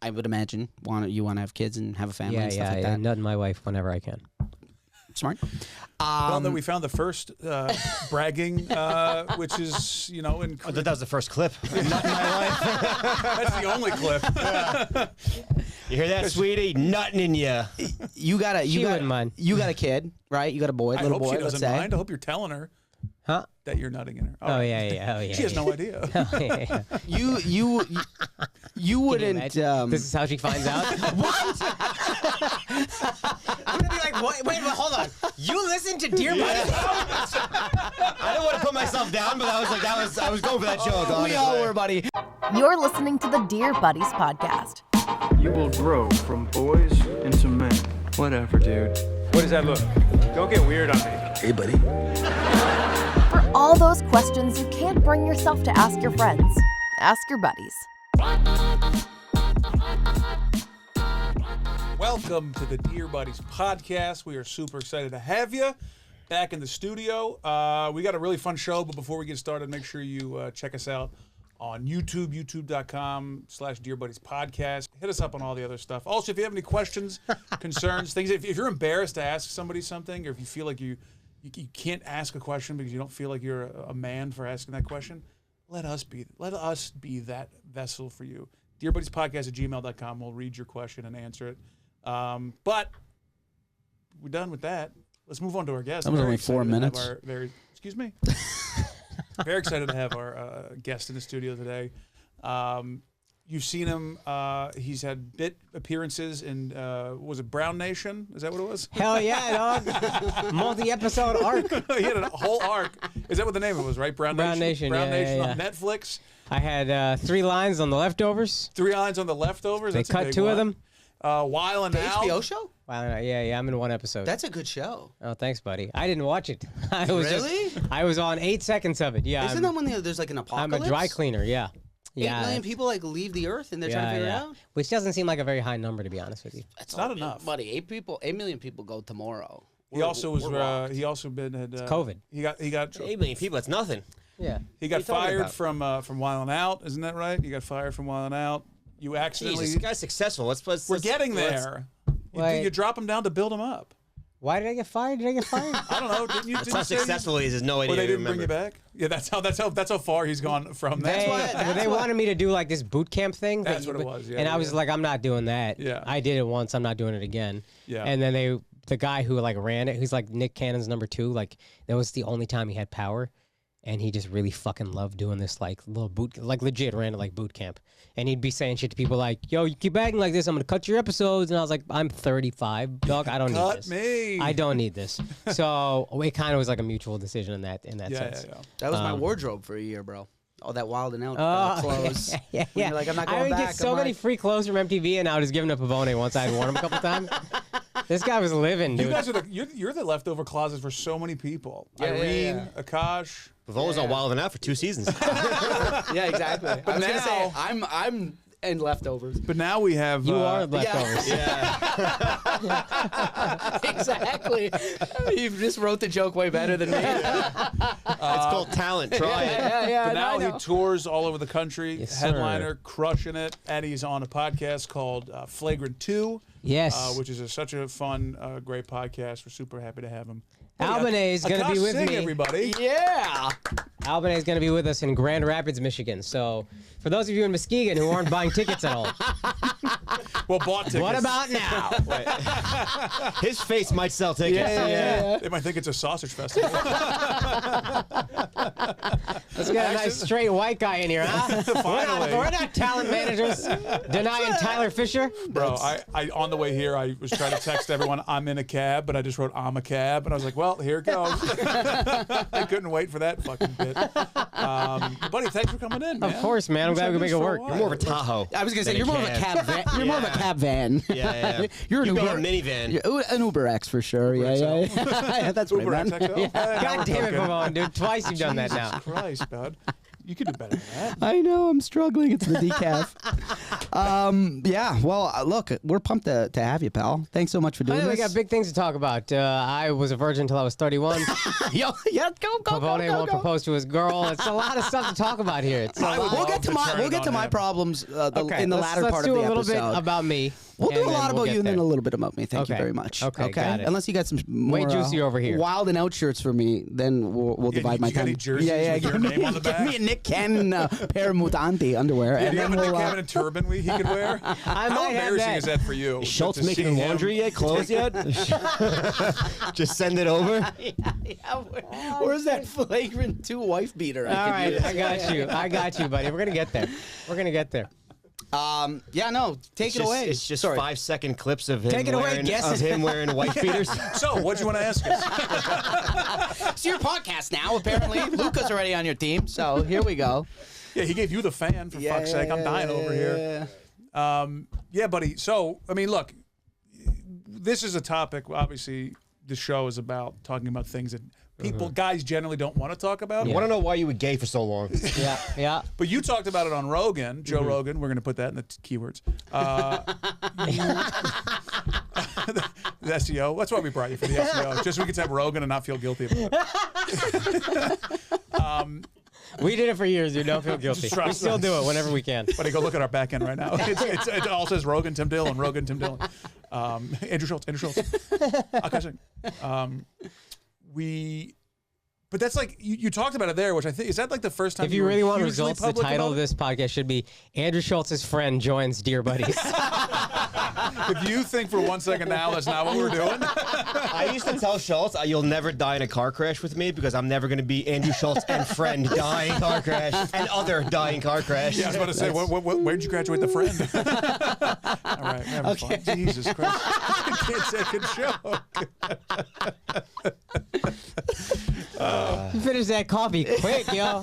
I would imagine you want to have kids and have a family and stuff like that. Nut my wife whenever I can. Smart. Well, then we found the first bragging, which is, in... I thought that was the first clip. Nut in my wife. That's the only clip. You hear that, sweetie? Nutting in you. You got a kid, right? You got a boy, little boy. I hope she doesn't let's say. mind. I hope you're telling her. Huh? That you're nutting in her. Oh, yeah. She has no idea. You wouldn't. This is how she finds out. What? I'm gonna be like, wait, hold on. You listen to Dear Buddies? I don't want to put myself down, but I was going for that joke. We all were, buddy. You're listening to the Dear Buddies podcast. You will grow from boys into men. Whatever, dude. What does that look? Don't get weird on me. Hey, buddy. For all those questions you can't bring yourself to ask your friends, ask your buddies. Welcome to the Dear Buddies podcast. We are super excited to have you back in the studio. We got a really fun show, but before we get started, make sure you check us out on YouTube, youtube.com/Dear Buddies podcast. Hit us up on all the other stuff. Also, if you have any questions, concerns, things, if you're embarrassed to ask somebody something, or if you feel like you can't ask a question because you don't feel like you're a man for asking that question, let us be that vessel for you. DearBuddiesPodcast@gmail.com. We'll read your question and answer it. But we're done with that. Let's move on to our guest. That was only 4 minutes. Excuse me. Very excited to have our guest in the studio today. You've seen him. He's had bit appearances in, was it Brown Nation? Is that what it was? Hell yeah, dog. Multi-episode arc. He had a whole arc. Is that what the name of it was, right? Brown Nation Brown Nation on Netflix. I had 3 lines on The Leftovers. 3 lines on The Leftovers. They cut 2 of them. While and The Out. HBO show? Wow, yeah, I'm in 1 episode. That's a good show. Oh, thanks, buddy. I didn't watch it. Really? I was on 8 seconds of it. Yeah. Isn't that when there's like an apocalypse? I'm a dry cleaner, yeah. 8 million people like leave the earth and they're trying to figure it out? Which doesn't seem like a very high number, to be honest with you. It's not enough. Buddy, 8 million people go tomorrow. He also had COVID. He got 8 million people, that's nothing. Yeah. He got fired from Wild and Out, isn't that right? You got fired from Wild and Out. You accidentally. Jesus, this guy's successful. We're getting there. You drop him down to build him up. Why did I get fired? I don't know. Didn't you? That's how successful he is. There's no idea. Or they didn't bring you back. Yeah, that's how far he's gone from that. They wanted me to do like this boot camp thing. That's what it was. Yeah, and I was like, I'm not doing that. Yeah. I did it once. I'm not doing it again. Yeah. And then the guy who like ran it, who's like Nick Cannon's number 2, like that was the only time he had power. And he just really fucking loved doing this like little legit ran it like boot camp. And he'd be saying shit to people like, yo, you keep acting like this, I'm going to cut your episodes. And I was like, I'm 35, dog. I don't need this. Cut me. I don't need this. So it kind of was like a mutual decision in that sense. Yeah. That was my wardrobe for a year, bro. All that Wild and Out clothes. Yeah. You're like, I'm not going I would back. get so many free clothes from MTV, and I was giving to Pavone once I had worn them a couple times. This guy was living, dude. You guys are you're the leftover closet for so many people. Irene, Akaash. Pavone was on Wild and Out for 2 seasons. Yeah, exactly. But I was gonna say, I'm in leftovers. But now we have you are leftovers. Yeah. Exactly. You just wrote the joke way better than me. It's called talent. Try it. Yeah. But now he tours all over the country, Yes, headliner, sir. crushing it. And he's on a podcast called Flagrant 2. Yes. Which is such a fun, great podcast. We're super happy to have him. Albanese is going to be Akaash with Singh, me. everybody. Yeah. Albanese is going to be with us in Grand Rapids, Michigan. So for those of you in Muskegon who aren't buying tickets at all, Well, bought tickets. what about now? His face might sell tickets. Yeah. They might think it's a sausage festival. Let's get a nice straight white guy in here, huh? Finally. We're not talent managers denying Tyler Fisher. Bro, I on the way here, I was trying to text everyone, I'm in a cab, but I just wrote, I'm a cab. And I was like, well, here it goes. I couldn't wait for that fucking bit. Buddy, thanks for coming in, man. Of course, man. I'm glad we can make it work. You're more of a Tahoe. I was gonna say than you're more of a cab van. You're more of a cab van. Yeah. You're an You Uber go a minivan. You're an Uber X for sure. Yeah. That's what Uber I meant. XXL? God damn it, Pavone, dude. Twice you've done that now. Jesus Christ, bud. You could do better than that. I know, I'm struggling. It's the decaf. Yeah, well, look, we're pumped to have you, pal. Thanks so much for doing I know this. we got big things to talk about. I was a virgin until I was 31. Yo, yeah, go. Pavone won't propose to his girl. It's a lot of stuff to talk about here. It's a lot. We'll get to my problems in the latter part of the episode. Let's do a little bit about me. We'll do a lot about you and there. then a little bit about me. Thank you very much. Okay, got it. Unless you got some more Way juicier over here. wild and out shirts for me, then we'll divide my you got time. any jerseys with your name on the back? Give me a Nick Cannon pair of Mutante underwear. Do and you have then a Nick we'll, Cannon turban he could wear? How embarrassing is that for you? Schultz to see making him laundry yet? Clothes yet? Just send it over. Where's that Flagrant 2 wife beater? All right, I got you, buddy. We're gonna get there. Yeah, no, take it away. It's just Sorry. 5-second clips of him Take it away, wearing wife beaters. So, what do you want to ask us? It's your podcast now, apparently. Luca's already on your team, so here we go. Yeah, he gave you the fan, for fuck's sake. I'm dying over here. Yeah, buddy. So, I mean, look, this is a topic, obviously, the show is about talking about things that guys generally don't want to talk about. I want to know why you were gay for so long. Yeah. But you talked about it on Rogan, Joe Rogan. We're going to put that in the keywords. The SEO. That's why we brought you for the SEO. Just so we could have Rogan and not feel guilty about it. We did it for years, dude. Don't feel guilty. We still do it whenever we can. But go look at our back end right now. It all says Rogan, Tim Dillon, Rogan, Tim Dillon. Andrew Schultz. Akaash Singh. But that's like, you talked about it there, which I think, is that like the first time If you really want hugely results, the public title about of this podcast should be Andrew Schultz's friend joins Dear Buddies. If you think for 1 second now that's not what we're doing. I used to tell Schultz, you'll never die in a car crash with me because I'm never going to be Andrew Schultz and friend dying car crash and other dying car crash. Yeah, I was about to say, where'd you graduate the friend? All right, having fun. Jesus Christ. I can't say a good show. Finish that coffee quick, yo.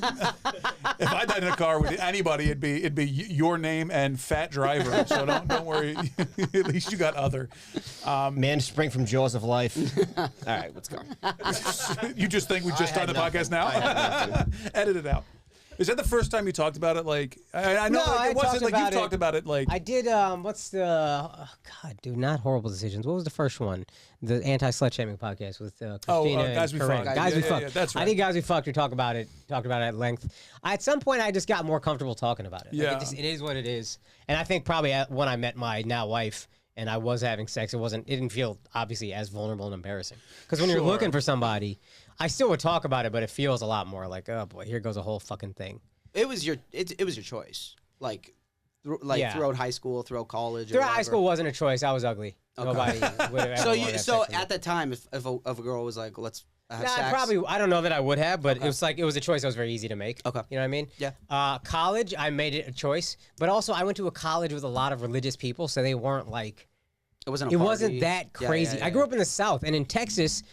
If I died in a car with anybody, it'd be your name and fat driver. So don't worry. At least you got other. Man spring from jaws of life. All right, let's go. You just think we just started the podcast now? Edit it out. Is that the first time you talked about it? Like, I know No, it wasn't like you talked about it. Like, I did. What's the? God, dude, not Horrible Decisions. What was the first one? The anti-slut-shaming podcast with Christina. Guys We and Corinne. Fucked. Guys We Yeah, Fucked. yeah, that's right. I think Guys We Fucked. We talked about it at length. At some point, I just got more comfortable talking about it. Like, Yeah. it is what it is. And I think probably when I met my now wife and I was having sex, it didn't feel obviously as vulnerable and embarrassing. Because when you're looking for somebody, I still would talk about it, but it feels a lot more like, oh boy, here goes a whole fucking thing. It was your choice. Like throughout high school, throughout college. Throughout high school wasn't a choice. I was ugly. Okay. Nobody would have ever wanted to have So sex with me. at that time, if a girl was like, let's have Nah, sex. I don't know that I would have, but it was a choice that was very easy to make. Okay. You know what I mean? Yeah. College, I made it a choice, but also I went to a college with a lot of religious people, so they weren't like. It wasn't. It wasn't that crazy. Yeah. I grew up in the South, and in Texas,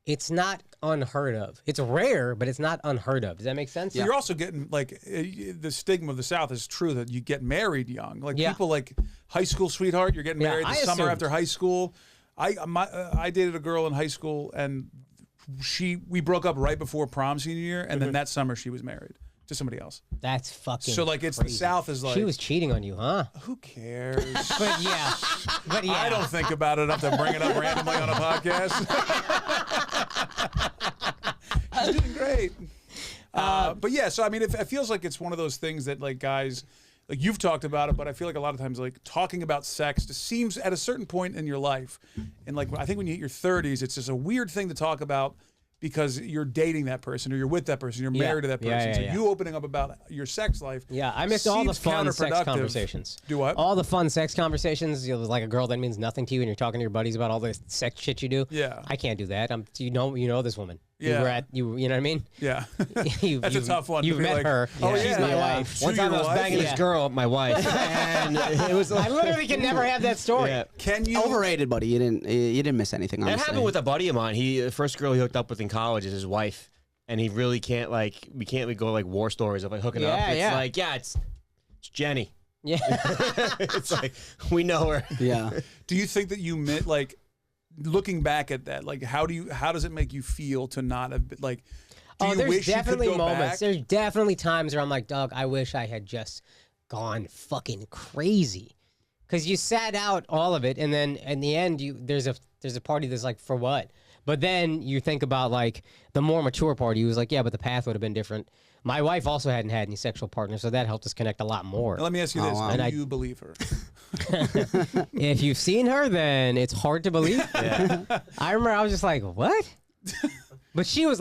it's not unheard of. It's rare, but it's not unheard of. Does that make sense? You're also getting like the stigma of the South is true that you get married young. Like people like high school sweetheart, you're getting married the summer after high school. I dated a girl in high school and we broke up right before prom senior year, and then that summer she was married to somebody else. That's fucking. So like it's crazy. the South is like She was cheating on you, huh? who cares? But yeah. I don't think about it enough to bring it up randomly on a podcast. She's doing great. But yeah, so I mean, it feels like it's one of those things that like guys, like you've talked about it, but I feel like a lot of times like talking about sex just seems at a certain point in your life, and like I think when you hit your 30s, it's just a weird thing to talk about because you're dating that person or you're with that person, you're married to that person. So you opening up about your sex life. Yeah, I missed all the fun sex counterproductive. conversations. Do what? All the fun sex conversations. You know, like a girl that means nothing to you, and you're talking to your buddies about all the sex shit you do. Yeah. I can't do that. You know this woman. Yeah. You know what I mean? Yeah. You've That's a tough one. You've to be met like, her. Oh, She's yeah. my wife. To One time I your was wife? banging this girl, my wife, and it was like, I literally can never have that story. Yeah. Can you Overrated, buddy. You didn't miss anything. That Honestly. happened with a buddy of mine. The first girl he hooked up with in college is his wife, and he really can't we can't go like war stories of like hooking up. It's like it's Jenny. Yeah. It's like we know her. Yeah. Do you think that you meant like looking back at that? Like how does it make you feel to not have been, like? Do you there's wish you could definitely go moments. back? There's definitely times where I'm like, dog, I wish I had just gone fucking crazy. Because you sat out all of it, and then in the end, there's a party that's like, for what? But then you think about like the more mature party. He was like, yeah, but the path would have been different. My wife also hadn't had any sexual partners, so that helped us connect a lot more. Now, let me ask you this: wow. do you believe her? If you've seen her, then it's hard to believe. I remember I was just like, what? But she was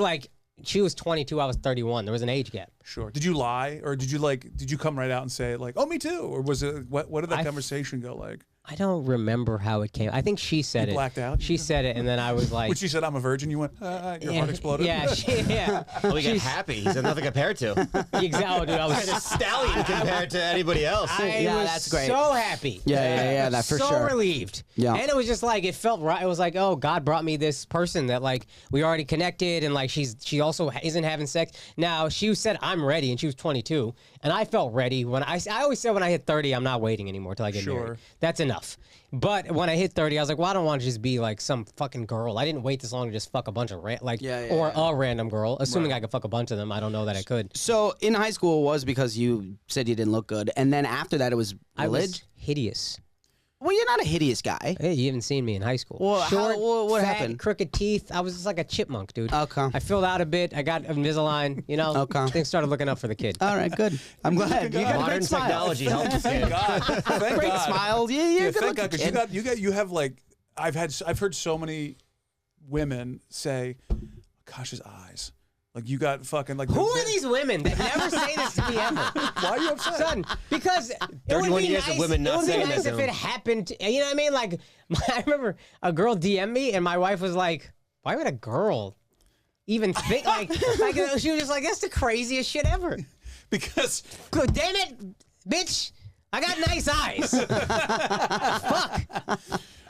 22, I was 31. There was an age gap. Sure. Did you lie, or did you come right out and say like, "Oh, me too," or was it what did that conversation go like? I don't remember how it came. I think she said it. Blacked out? She said it, and then I was like, When she said, "I'm a virgin," you went, your heart exploded. Yeah. Oh, he got happy. He said nothing compared to. Exactly, dude. I was A stallion compared to anybody else. I was that's great. so happy. Yeah, that for so sure. relieved. Yeah. And it was just like, it felt right. It was like, oh, God brought me this person that like we already connected, and like she also isn't having sex. Now, she said, I'm ready, and she was 22. And I felt ready. When I always said when I hit 30, I'm not waiting anymore till I get married. That's enough. But when I hit 30, I was like, well, I don't want to just be like some fucking girl. I didn't wait this long to just fuck a bunch of a random girl. Assuming I could fuck a bunch of them. I don't know that I could. So in high school, it was because you said you didn't look good, and then after that, it was I was religion. hideous. Well, you're not a hideous guy. Hey, you haven't seen me in high school. Well, Short, what fat, happened? crooked teeth. I was just like a chipmunk, dude. Okay. I filled out a bit. I got Invisalign. You know, Okay. things started looking up for the kid. All right, good. I'm glad. You got a Modern great smile. technology helps. Thank God. Thank Great God. smile. Yeah, you're good thank God, looking because kid. you have like I've heard so many women say, "Akash's eyes." Like you got fucking like. Who are these women that never say this to me ever? Why are you upset? Son, because it would 31 be years nice, of women not it would be saying nice that if to it him. happened. You know what I mean? Like, I remember a girl DM me, and my wife was like, "Why would a girl even think like?" She was just like, "That's the craziest shit ever." Because Good, damn it, bitch! I got nice eyes. Fuck.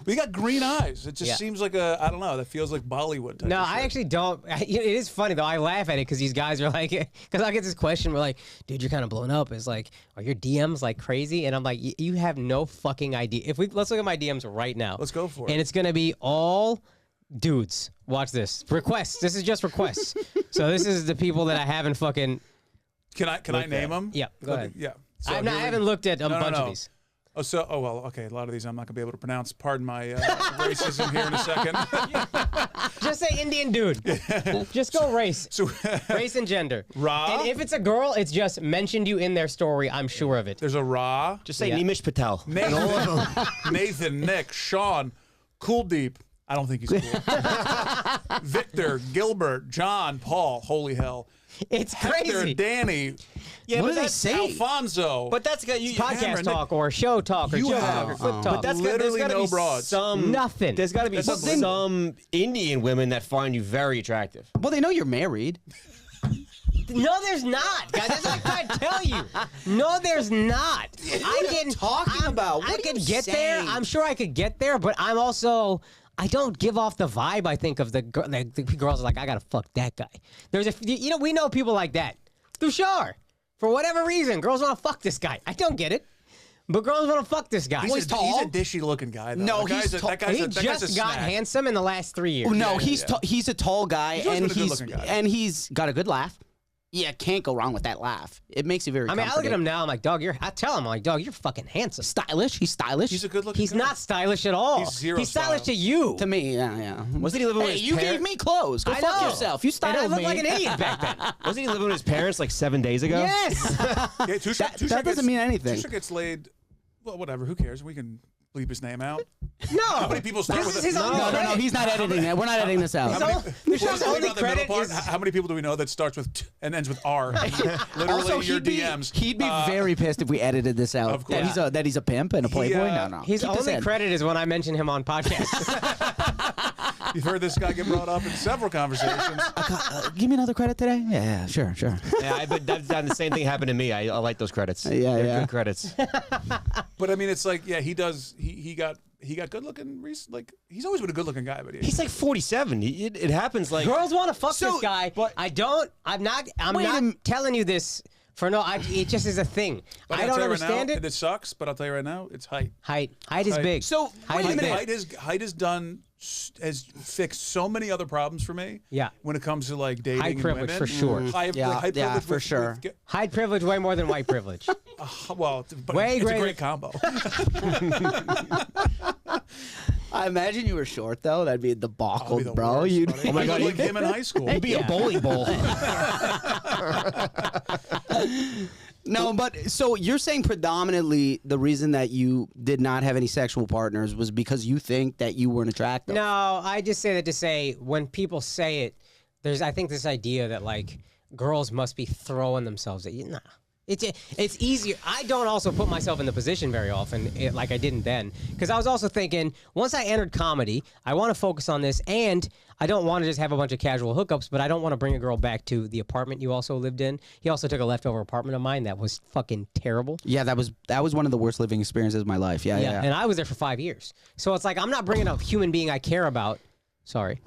we got green eyes. It just Yeah. seems like I don't know. That feels like Bollywood. Type No, of I shit. actually don't. It is funny though. I laugh at it because these guys are like, because I get this question, we're like, dude, you're kind of blown up. It's like, are your DMs like crazy? And I'm like, you have no fucking idea. Let's look at my DMs right now. Let's go for it. And it's gonna be all dudes. Watch this. Requests. This is just requests. So this is the people that I haven't fucking. Can I name them? Yeah, go ahead. Yeah. So I haven't looked at a bunch of these. Oh, well, okay. A lot of these I'm not gonna be able to pronounce. Pardon my racism here in a second. Just say Indian dude. Just go race. So, Race and gender. Ra? And if it's a girl, it's just mentioned you in their story. I'm sure of it. there's a Ra, Just say Yeah. Nimish Patel. Nathan, Nick, Sean, Kuldeep. I don't think he's cool. Victor, Gilbert, John, Paul. Holy hell. It's Hector, crazy. Danny, Yeah, What but do they that's say? Alfonso. But that's got you. Podcast Cameron, talk or show talk or You joke have- talk or flip oh. talk. But that's Literally there's gotta no be broads. some Nothing. There's got to be That's unbelievable. some Indian women that find you very attractive. Well, they know you're married. No, there's not, guys. That's what I'm trying to tell you. No, there's not. I can talking about? What I are could you get there. saying? I'm sure I could get there, but I'm also. I don't give off the vibe. I think of the girls are like, I gotta fuck that guy. There's we know people like that. Dushar, for whatever reason, girls want to fuck this guy. I don't get it, but girls want to fuck this guy. he's, he's a, tall. he's a dishy looking guy, though. No, That guy's he's a- tall. that guy's He a- that guy's a just got snack. handsome in the last 3 years. No, yeah, he's yeah. he's a tall guy, He's always and been a good-looking guy. he's got a good laugh. Yeah, can't go wrong with that laugh. It makes you very. I mean, I look at comforting. him now. I'm like, dog, I tell him, I'm like, dog, you're fucking handsome. Stylish. He's stylish. He's a good looking He's guy. not stylish at all. He's zero He's stylish style. to you. to me. Yeah. Wasn't he living with Hey, his you parents? gave me clothes. Go I fuck know. yourself. You And styled I looked me. like an idiot back then. Wasn't he living with his parents like 7 days ago? Yes. Yeah, Tusha that gets- doesn't mean anything. Tusha gets laid. Well, whatever. Who cares? We can bleep his name out. No. How many people start This with is a- his own No, credit. he's not editing that. We're not editing this out. His own- Michelle's Leave only out the middle credit part. is. How many people do we know that starts with T and ends with R? Literally Also, your he'd be, DMs. he'd be very pissed if we edited this out. Of course. That he's a pimp and a playboy. No. His Keep this only in. credit is when I mention him on podcasts. You've heard this guy get brought up in several conversations. Give me another credit today. Yeah, sure. Yeah, but that's done. The same thing happened to me. I like those credits. Yeah, They're yeah. good credits. But I mean, it's like, yeah, he does. He got good looking. Like he's always been a good looking guy, but He's like 47. It happens like Girls want to fuck So, this guy. but- I'm not Wait a not m- telling you this It just is a thing. But I I'll don't tell you right understand now, it. It sucks, but I'll tell you right now, it's height. Height is big. So Height wait a is minute. big. Height has fixed so many other problems for me. Yeah. When it comes to like dating Height and privilege women. for sure. Height privilege for sure. Height privilege way more than white privilege. Well, but Way it's a greater. great combo. I imagine you were short though. That'd be debacle, I'll be the bro. worst, You'd buddy. Oh my god, like him in high school. It'd be a bowling ball. No, but so you're saying predominantly the reason that you did not have any sexual partners was because you think that you weren't attractive. No, I just say that to say when people say it, I think this idea that like girls must be throwing themselves at you. Nah. It's easier. I don't also put myself in the position very often, like I didn't then, because I was also thinking once I entered comedy, I want to focus on this, and I don't want to just have a bunch of casual hookups, but I don't want to bring a girl back to the apartment you also lived in. He also took a leftover apartment of mine that was fucking terrible. Yeah, that was one of the worst living experiences of my life. Yeah. And I was there for 5 years, so it's like I'm not bringing a human being I care about. Sorry.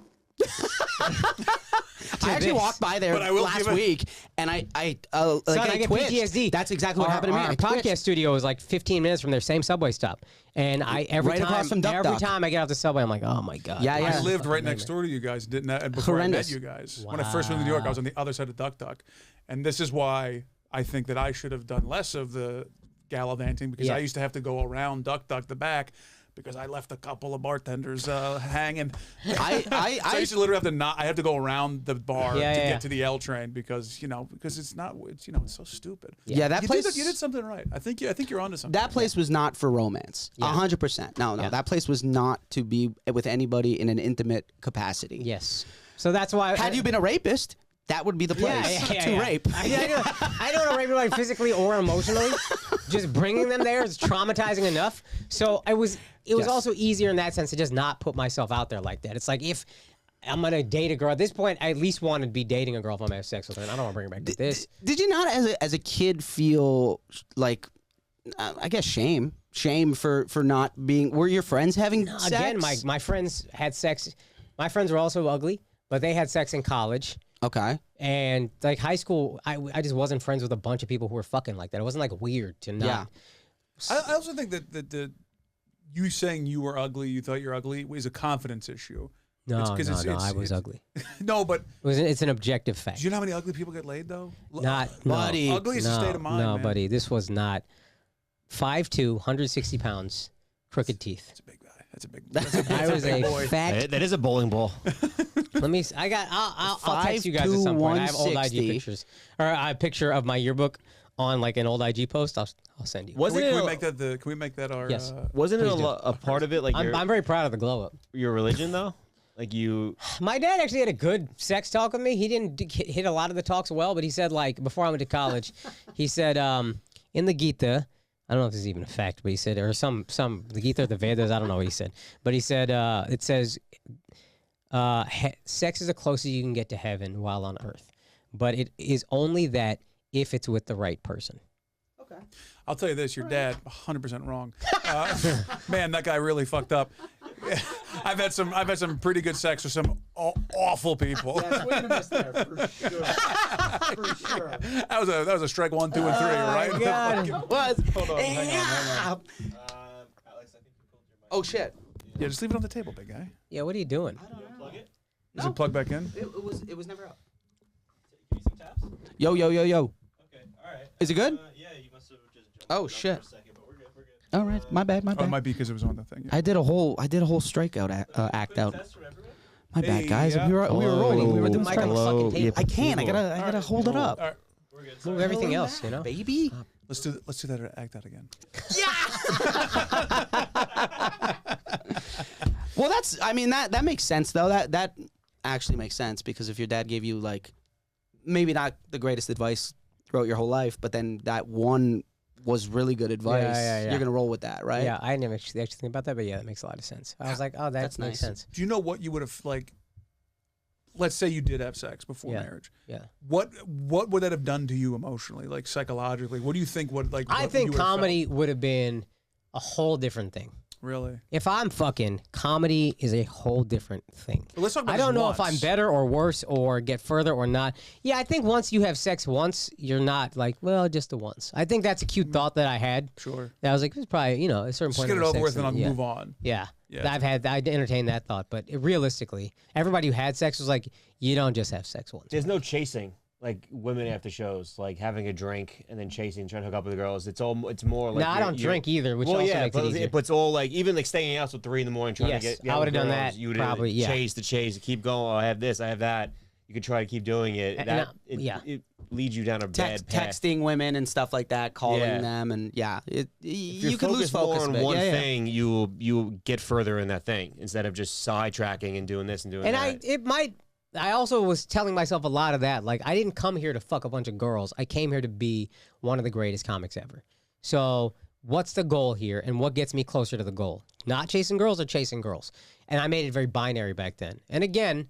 I actually this. walked by there But I will last give it- week, and I Son, I get twitched. PTSD. That's exactly what happened to me. Our I podcast twitched. studio is like 15 minutes from their same subway stop, and every Right across from Duck every Duck. time I get out the subway, I'm like, oh my god. Yeah, I yeah. lived right next door to you guys, didn't I? Before Horrendous. I met you guys. When I first moved to New York, I was on the other side of Duck Duck. And this is why I think that I should have done less of the gallivanting, because Yeah. I used to have to go around Duck Duck the back because I left a couple of bartenders hanging. I So I used to literally have to I have to go around the bar to Yeah. get to the L train because it's not it's so stupid. Yeah, that you place. did, you did something right. I think you're onto something. That place was not for romance. 100%. No, Yeah. that place was not to be with anybody in an intimate capacity. Yes. So that's why. Had you been a rapist, that would be the place to rape. I don't want to rape anybody physically or emotionally. Just bringing them there is traumatizing enough. So it was also easier in that sense to just not put myself out there like that. It's like if I'm gonna date a girl at this point, I at least want to be dating a girl if I'm gonna have sex with her. And I don't want to bring her back to this. Did you not, as a kid, feel like, I guess, shame for not being? Were your friends having sex? Again, my friends had sex. My friends were also ugly, but they had sex in college. Okay. And like high school, I just wasn't friends with a bunch of people who were fucking like that. It wasn't like weird to not. Yeah. I also think that you saying you were ugly, you thought you're ugly, is a confidence issue. No, It's- I was ugly. No, but It's an objective fact. do you know how many ugly people get laid though? Buddy. Ugly is a state of mind. No, man. buddy. This was not 5'2", 160 pounds, crooked teeth. That's a big guy. That's a big I was big a boy. fat. That is a bowling ball. Let me. I'll text you guys at some point. I have old IG 160. pictures, or a picture of my yearbook on like an old IG post. I'll send you. Wasn't Can it? we make that our? Yes. Wasn't it Please do. a part of it like I'm very proud of the glow up. your religion though? Like you. My dad actually had a good sex talk with me. He didn't hit a lot of the talks well, but he said like before I went to college, he said in the Gita. I don't know if this is even a fact, but he said, or the Gita or the Vedas, I don't know what he said. But he said, it says, sex is the closest you can get to heaven while on earth. But it is only that if it's with the right person. Okay. I'll tell you this: your dad, 100% wrong. Man, that guy really fucked up. I've had some pretty good sex with some awful people. Swing and a miss there, for sure. For sure. That was a strike 1, 2, and 3, right? God. Hold on, hang on. Oh, shit. Yeah, just leave it on the table, big guy. Yeah, what are you doing? Is it plugged back in? It was never up. Yo. Okay, all right. Is it good? Yeah, you must have just jumped Oh, shit. for a second, but we're good. All right. My bad. Oh, it might be because it was on the thing. Yeah. I did a whole strikeout act out. Test from everyone? My bad, Hey, guys. yeah. We were rolling. We were doing Mic on the strikeouts. fucking table. I can't. I gotta hold it up. All right, Move everything else, you know? Baby. let's do that act out again. Well, that makes sense though. That actually makes sense because if your dad gave you like maybe not the greatest advice throughout your whole life, but then that one was really good advice, Yeah. you're gonna roll with that, right? Yeah, I didn't actually think about that, but yeah, that makes a lot of sense. I was like, oh, That's makes nice. sense. Do you know what you would have like? Let's say you did have sex before Yeah. marriage. Yeah. What would that have done to you emotionally, like psychologically? What do you think would like? I what think you would have comedy would have been a whole different thing. felt? Really? If I'm fucking, comedy is a whole different thing. Well, let's talk about I don't this know if I'm once. better or worse or get further or not. Yeah, I think once you have sex once, you're not like, well, just the once. I think that's a cute thought that I had. Sure. That I was like, it's probably, you know, a certain Just point. get it of over sex with and I'll yeah. move on. Yeah. Yeah. I entertained that thought, but realistically, everybody who had sex was like, you don't just have sex once. There's no chasing. Like women after shows, like having a drink and then chasing, trying to hook up with the girls. It's more like. No, I don't drink either, which well, also yeah, makes it easier. but it's all like even like staying out till 3 in the morning trying Yes, to get. I would've done that, You would probably, yeah. chase, keep going. Oh, I have this, I have that. You could try to keep doing it. And It leads you down a bad path. Texting women and stuff like that, calling Yeah. them, and If you could lose more focus on a bit. one Yeah, yeah. thing, you get further in that thing instead of just sidetracking and doing this and doing And that. I also was telling myself a lot of that. Like, I didn't come here to fuck a bunch of girls. I came here to be one of the greatest comics ever. So, what's the goal here, and what gets me closer to the goal? Not chasing girls or chasing girls. And I made it very binary back then. And again,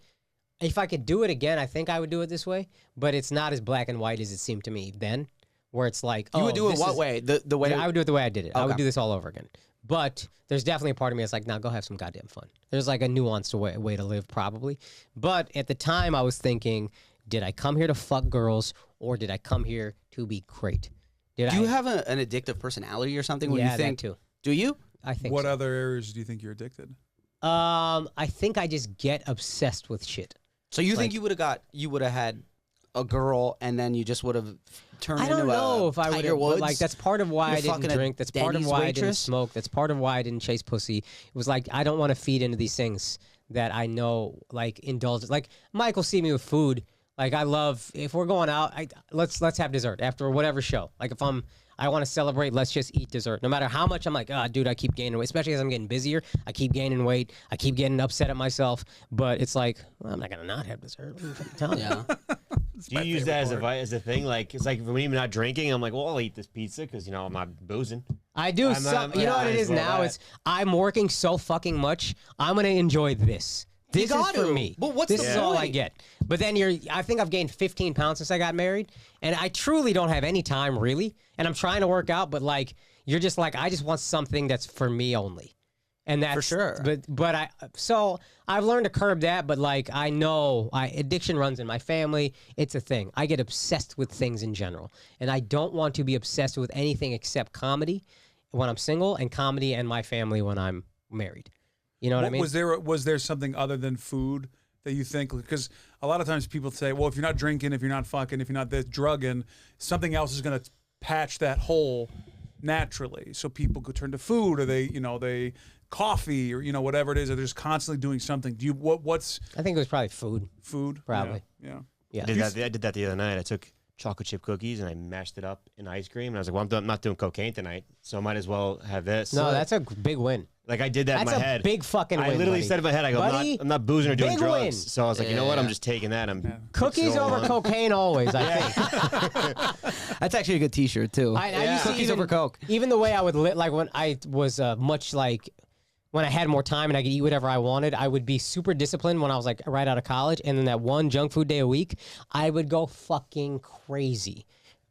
if I could do it again, I think I would do it this way. But it's not as black and white as it seemed to me then, where it's like, You would do it this what is- way? The way I would do it the way I did it. I would Okay. do this all over again. But there's definitely a part of me that's like, nah, go have some goddamn fun. There's like a nuanced way to live, probably. But at the time, I was thinking, did I come here to fuck girls, or did I come here to be great? Do you have an addictive personality or something? Where Yeah, you think that too. Do you? I think What so. other areas do you think you're addicted? I think I just get obsessed with shit. So you think Like- you would have had a girl and then you just would have turned I don't into know a if I would Tiger have, Woods? like, that's part of why You're I didn't fucking a drink. That's part of Denny's why I didn't waitress? smoke. That's part of why I didn't chase pussy. It was like, I don't want to feed into these things that I know, like, indulge. Like, Mike will see me with food. Like, I love, if we're going out, let's have dessert after whatever show. Like, if I want to celebrate, let's just eat dessert. No matter how much I'm like, dude, I keep gaining weight, especially as I'm getting busier. I keep gaining weight. I keep getting upset at myself. But it's like, well, I'm not going to not have dessert. What are you fucking telling me? Yeah. Do you use that as a thing? Like it's like when I'm not drinking, I'm like, well, I'll eat this pizza because I'm not boozing. I do. I'm- Some, I'm- you know yeah, what it as is well now? that. It's I'm working so fucking much. I'm gonna enjoy this. This is got for to. me. But what's this the is all I point? get. But then I think I've gained 15 pounds since I got married, and I truly don't have any time really. And I'm trying to work out, but like you're just like I just want something that's for me only. And that's For sure. But so I've learned to curb that, but like I know addiction runs in my family. It's a thing. I get obsessed with things in general. And I don't want to be obsessed with anything except comedy when I'm single and comedy and my family when I'm married. You know what I mean? Was there something other than food that you think? Because a lot of times people say, well, if you're not drinking, if you're not fucking, if you're not this drugging, something else is going to patch that hole naturally. So people could turn to food, or they coffee, or whatever it is, or they're just constantly doing something. Do you what's I think it was probably food. food? Probably. Yeah. Yeah. I did that the other night. I took chocolate chip cookies and I mashed it up in ice cream. And I was like, well, I'm not doing cocaine tonight, so I might as well have this. No, that's a big win. Like I did that That's in my a head. big fucking win. I literally buddy. said in my head, I go, Buddy, I'm not boozing or doing big drugs. win. So I was like, you know what? I'm just taking that. Cookies so over on. cocaine always, I think. That's actually a good T-shirt too. I used to Cookies even- over Coke. Even the way I would like when I was much like when I had more time and I could eat whatever I wanted, I would be super disciplined when I was like right out of college. And then that one junk food day a week, I would go fucking crazy.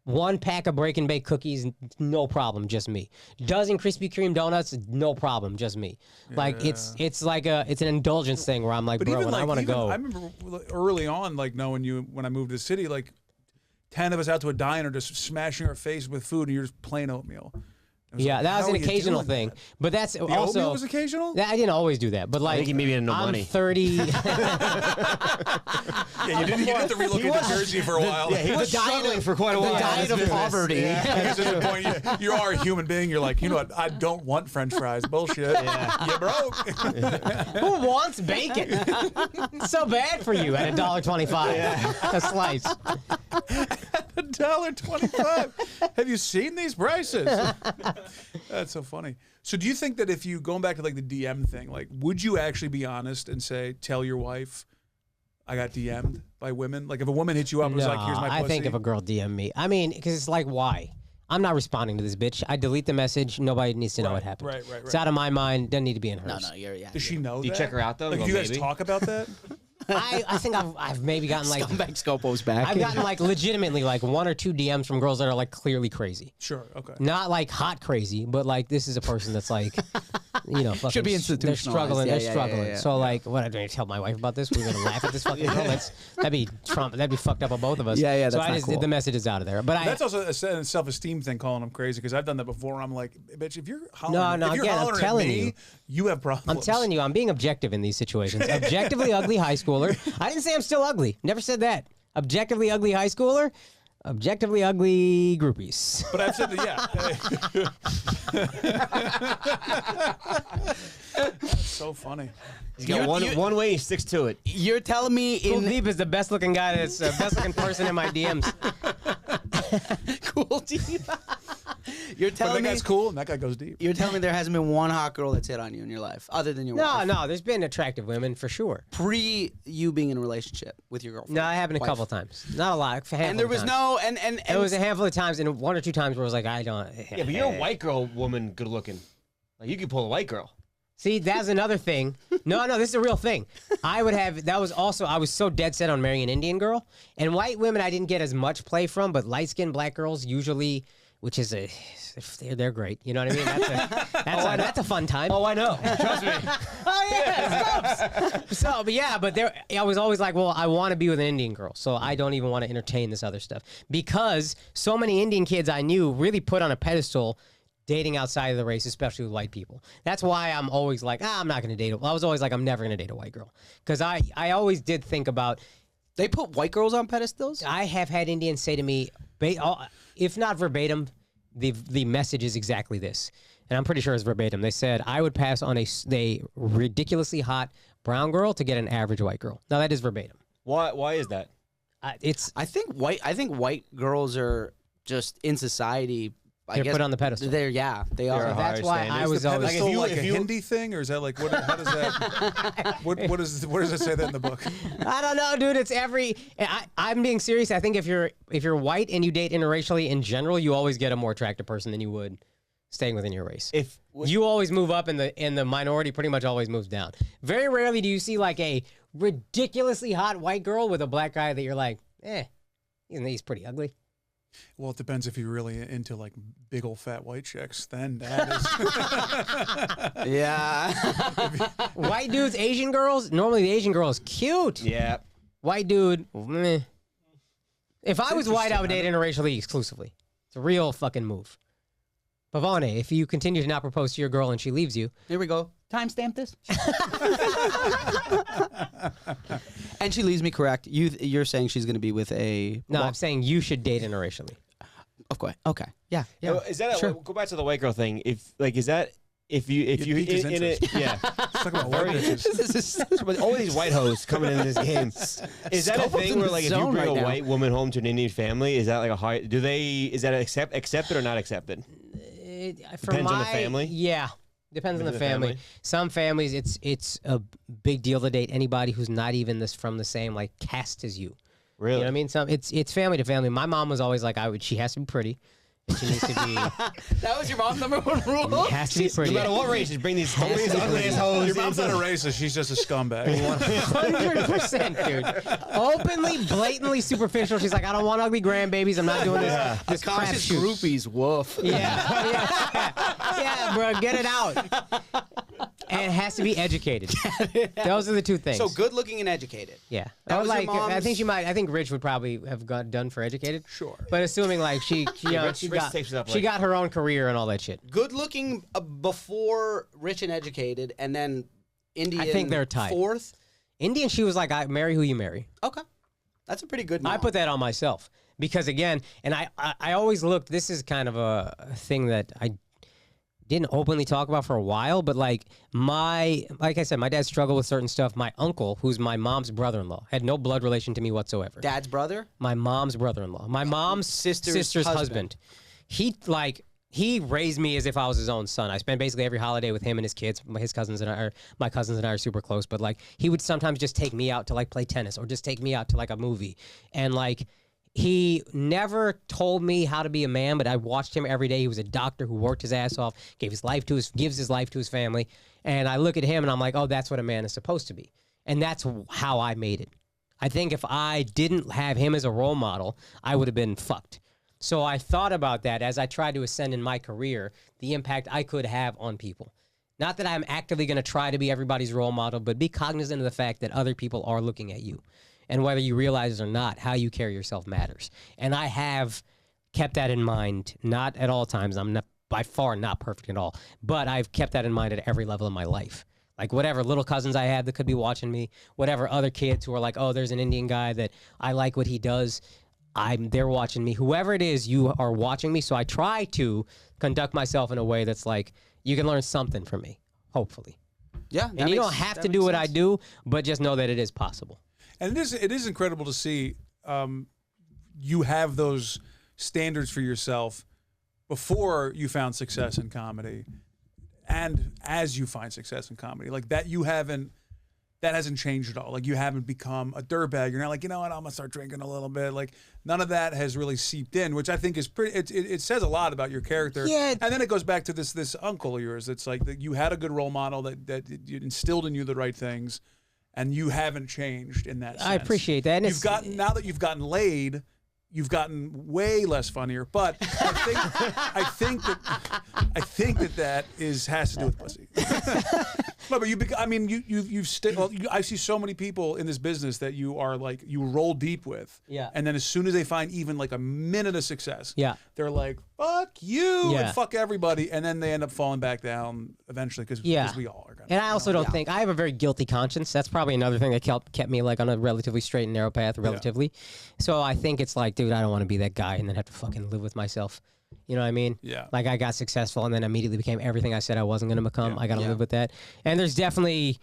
1 pack of break and bake cookies, no problem, just me. Dozen Krispy Kreme donuts, no problem, just me. Like it's like it's an indulgence thing where I'm like, But bro, even when I want to go. I remember early on, like knowing you when I moved to the city, like 10 of us out to a diner, just smashing our face with food, and you're just plain oatmeal. It was Yeah, like, that was how an are you occasional doing thing. that? But that's The also oatmeal was occasional. I didn't always do that, but like think he maybe had no I'm money. 30. Yeah, you didn't have to relocate to Jersey for a while. Yeah, he was struggling for quite a while. The diet of poverty. It's to the point you are a human being. You're like, you know what? I don't want French fries. Bullshit. You broke. Who wants bacon? It's so bad for you at $1.25 a slice. $1.25. Have you seen these prices? That's so funny. So do you think that if you, going back to like the DM thing, like would you actually be honest and say, tell your wife, I got DM'd by women? Like if a woman hits you up and was like, here's my pussy. I think if a girl DM me, I mean, because it's like, why? I'm not responding to this bitch. I delete the message. Nobody needs to know what happened. Right. It's out of my mind. Doesn't need to be in hers. No, you're yeah. Does she know Do you that? check her out though? Like, Go, do you guys "Baby?" talk about that? I think I've maybe gotten like Scumbag Scopo's back. I've gotten like legitimately like 1 or 2 DMs from girls that are like clearly crazy. Sure. Okay. Not like hot crazy, but like this is a person that's like, fucking, Should be they're struggling. institutionalized. They're Yeah, struggling. yeah. So like, what? Do I tell my wife about this? We're gonna laugh at this fucking girl. That'd be Trump. That'd be fucked up on both of us. Yeah, So that's I not just cool. did the messages out of there. But That's also a self-esteem thing, calling them crazy, because I've done that before. I'm like, bitch, if you're hollering, No, if you're again, I'm hollering telling at me, you. you have problems. I'm telling you, I'm being objective in these situations. Objectively ugly high schooler. I didn't say I'm still ugly. Never said that. Objectively ugly high schooler. Objectively ugly groupies. But I've said that, yeah. That's so funny. He's got one way, he sticks to it. You're telling me Cool in Deep is the best looking guy that's best looking person in my DMs. Cool Deep. You're But telling that me guy's cool, and that guy goes deep. You're telling me there hasn't been one hot girl that's hit on you in your life, other than your wife. No, there's been attractive women for sure. Pre you being in a relationship with your girlfriend. No, it happened a wife. couple times. Not a lot. A handful And there of was times. no and It was a handful of times, and 1 or 2 times where I was like, I don't. Yeah, but you're a white girl woman, good looking. Like you could pull a white girl. See, that's another thing. No, this is a real thing. I was so dead set on marrying an Indian girl. And white women I didn't get as much play from, but light-skinned black girls usually, which is they're great. You know what I mean? That's a fun time. Oh, I know. Trust me. Oh yeah, I was always like, well, I want to be with an Indian girl, so I don't even want to entertain this other stuff because so many Indian kids I knew really put on a pedestal dating outside of the race, especially with white people. That's why I'm always like, I'm not going to date. I was always like, I'm never going to date a white girl because I always did think about. They put white girls on pedestals? I have had Indians say to me, if not verbatim, the message is exactly this. And I'm pretty sure it's verbatim. They said, I would pass on a ridiculously hot brown girl to get an average white girl. Now, that is verbatim. Why is that? I think white girls are just in society. They're put on the pedestal. They are. Higher That's why standards. I was The always pedestal like, like a Hindi thing, or is that like what? How does that? What does it say that in the book? I don't know, dude. It's I'm being serious. I think if you're white and you date interracially in general, you always get a more attractive person than you would staying within your race. You always move up, and the minority pretty much always moves down. Very rarely do you see like a ridiculously hot white girl with a black guy that you're like, he's pretty ugly. Well, it depends if you're really into like big old fat white chicks. Then that is. Yeah. White dudes, Asian girls. Normally, the Asian girl is cute. Yeah. White dude, meh. If I was white, I would date interracially exclusively. It's a real fucking move. Pavone, if you continue to not propose to your girl and she leaves you, Here we go. Timestamp this. And she leaves me, correct. You're saying she's going to be with a... no, I'm saying you should date interracially. Of course. Okay. Yeah. Yeah. Is that go back to the white girl thing? If you piqued his in it, yeah. Let's talk about white bitches. But all these white hoes coming into this game. Is that a Scopo's thing in where the like if you zone bring right a now. white woman home to an Indian family, is that like a high? Is that accepted or not accepted? Depends on the family? Yeah. Depends on the family. Some families, it's a big deal to date anybody who's not even from the same like caste as you. Really? You know what I mean? It's family to family. My mom was always like, she has to be pretty. And she needs to be. That was your mom's number one rule? It has to be pretty. No matter what race, just bring these ugly ass hoes. Your mom's not a racist. She's just a scumbag. 100%, dude. Openly, blatantly superficial. She's like, I don't want ugly grandbabies. I'm not doing this crap Akash's shoot. groupies, woof. Yeah, bro, get it out. And it has to be educated. Those are the two things. So good looking and educated. Yeah, That was your I mom's- think she might. I think Rich would probably have got done for educated. Sure. But assuming like she takes it up, she like- got her own career and all that shit. Good looking before rich and educated, and then Indian I think they're tied. fourth. Indian, she was like, I marry who you marry. Okay. That's a pretty good mom. I put that on myself because again, and I always looked. This is kind of a thing that I didn't openly talk about for a while, but like I said, my dad struggled with certain stuff. My uncle, who's my mom's brother-in-law, had no blood relation to me whatsoever. Dad's brother? My mom's brother-in-law. My mom's sister's husband. He raised me as if I was his own son. I spent basically every holiday with him and his kids. My cousins and I are super close. But like, he would sometimes just take me out to like play tennis or just take me out to like a movie. And like, he never told me how to be a man, but I watched him every day. He was a doctor who worked his ass off, gives his life to his family. And I look at him and I'm like, oh, that's what a man is supposed to be. And that's how I made it. I think if I didn't have him as a role model, I would have been fucked. So I thought about that as I tried to ascend in my career, the impact I could have on people. Not that I'm actively going to try to be everybody's role model, but be cognizant of the fact that other people are looking at you. And whether you realize it or not, how you carry yourself matters. And I have kept that in mind, not at all times. I'm not, by far not perfect at all, but I've kept that in mind at every level of my life. Like whatever little cousins I have that could be watching me, whatever other kids who are like, oh, there's an Indian guy that I like what he does. They're watching me. Whoever it is, you are watching me. So I try to conduct myself in a way that's like, you can learn something from me, hopefully. Yeah. And you don't have to do what I do, but just know that it is possible. And it is incredible to see you have those standards for yourself before you found success in comedy. And as you find success in comedy, like that, that hasn't changed at all. Like you haven't become a dirtbag. You're not like, you know what, I'm gonna start drinking a little bit. Like none of that has really seeped in, which I think is pretty. It says a lot about your character. Yeah. And then it goes back to this uncle of yours. It's like that you had a good role model that instilled in you the right things, and you haven't changed in that sense. I appreciate that. And Now that you've gotten laid. You've gotten way less funnier, but I think that has to do with pussy. No, but I see so many people in this business that you are like you roll deep with, and then as soon as they find even like a minute of success, they're like fuck you and fuck everybody, and then they end up falling back down eventually because we all are. And I also don't think I have a very guilty conscience. That's probably another thing that kept me like on a relatively straight and narrow path, relatively. So I think it's like, dude, I don't want to be that guy and then have to fucking live with myself. You know what I mean? Yeah. Like I got successful and then immediately became everything I said I wasn't going to become. I got to live with that. And there's definitely,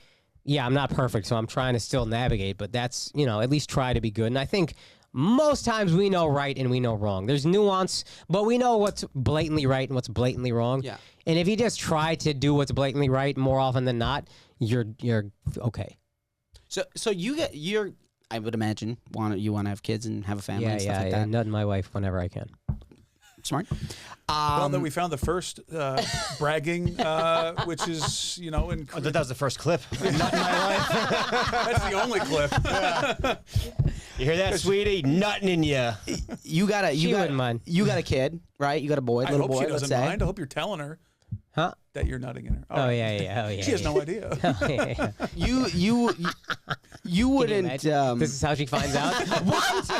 I'm not perfect, so I'm trying to still navigate, but that's, at least try to be good. And I think most times we know right and we know wrong. There's nuance, but we know what's blatantly right and what's blatantly wrong. Yeah. And if you just try to do what's blatantly right more often than not, you're okay. So you're I would imagine you want to have kids and have a family and stuff like that. Yeah, nut my wife whenever I can. Smart. Well, then we found the first bragging, which is, I thought that was the first clip. Nut in my life. That's the only clip. You hear that, sweetie? Nutting in you. You got a kid, right? You got a boy, little boy. I hope she doesn't let's say. mind. I hope you're telling her. Huh? That you're nutting in her. Oh, yeah. She has no idea. You wouldn't. This is how she finds out. What?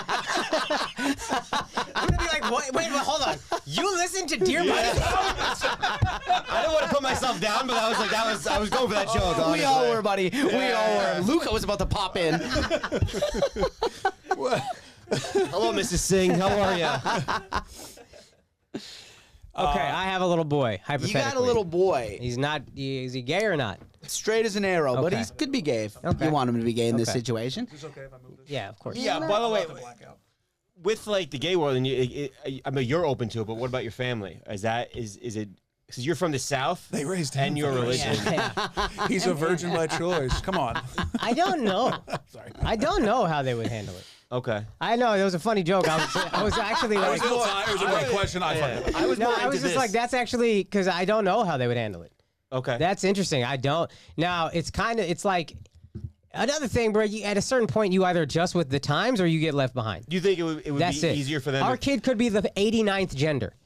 I'm gonna be like, wait, hold on. You listen to Dear Buddy? I don't want to put myself down, but I was going for that joke. Honestly. We all were, buddy. We all were. Luca was about to pop in. Hello, Mrs. Singh. How are you? Okay, I have a little boy. Hypothetically, You got a little boy. He's not. Is he gay or not? Straight as an arrow, but he could be gay. Okay. You want him to be gay in this situation? Is this okay if I move this? Yeah, of course. Yeah. By the way, with like the gay world, and I mean you're open to it, but what about your family? Is it? Because you're from the South. They raised him. And your religion. Yeah. He's a virgin by choice. Come on. I don't know. Sorry. I don't know how they would handle it. Okay. I know it was a funny joke. I was actually like, It was a great question. I was just like, that's actually because I don't know how they would handle it. Okay. That's interesting. I don't. Now it's like another thing, bro. At a certain point, you either adjust with the times or you get left behind. Do you think it would be easier for them? Our kid could be the 89th gender.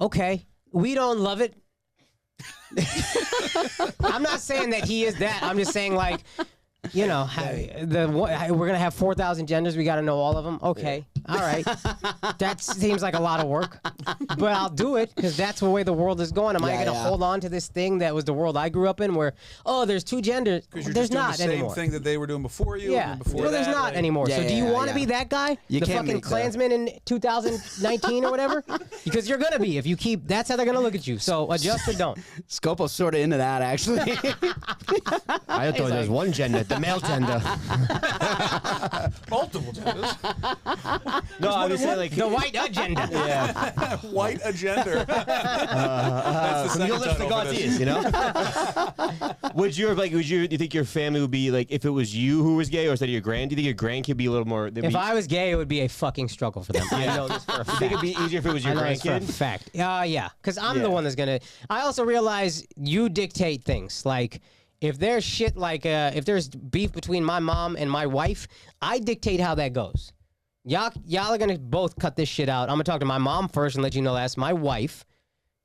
Okay, we don't love it. I'm not saying that he is that. I'm just saying like. We're gonna have 4,000 genders. We got to know all of them. Okay, all right. That seems like a lot of work, but I'll do it because that's the way the world is going. Am I gonna hold on to this thing that was the world I grew up in, where there's two genders? There's not the same anymore. Thing that they were doing before you. Yeah, and before well, there's not anymore. So do you want to be that guy? You the can't fucking make Klansman in 2019 or whatever? Because you're gonna be if you keep. That's how they're gonna look at you. So adjust or don't. Scopo's sort of into that actually. I thought there was one gender. The male gender. Multiple genders. No, I was saying like the white agenda. Yeah. White agenda. That's the second You'll lift the title for God's this. ears, do you think your family would be like if it was you who was gay or instead of your grand? Do you think your grandkid be a little more? If I was gay, it would be a fucking struggle for them. I know this for a fact. You think it'd be easier if it was your grandkid? Fact. Yeah, because I'm the one that's gonna. I also realize you dictate things like. If there's shit like, if there's beef between my mom and my wife, I dictate how that goes. Y'all are going to both cut this shit out. I'm going to talk to my mom first and let you know that's my wife.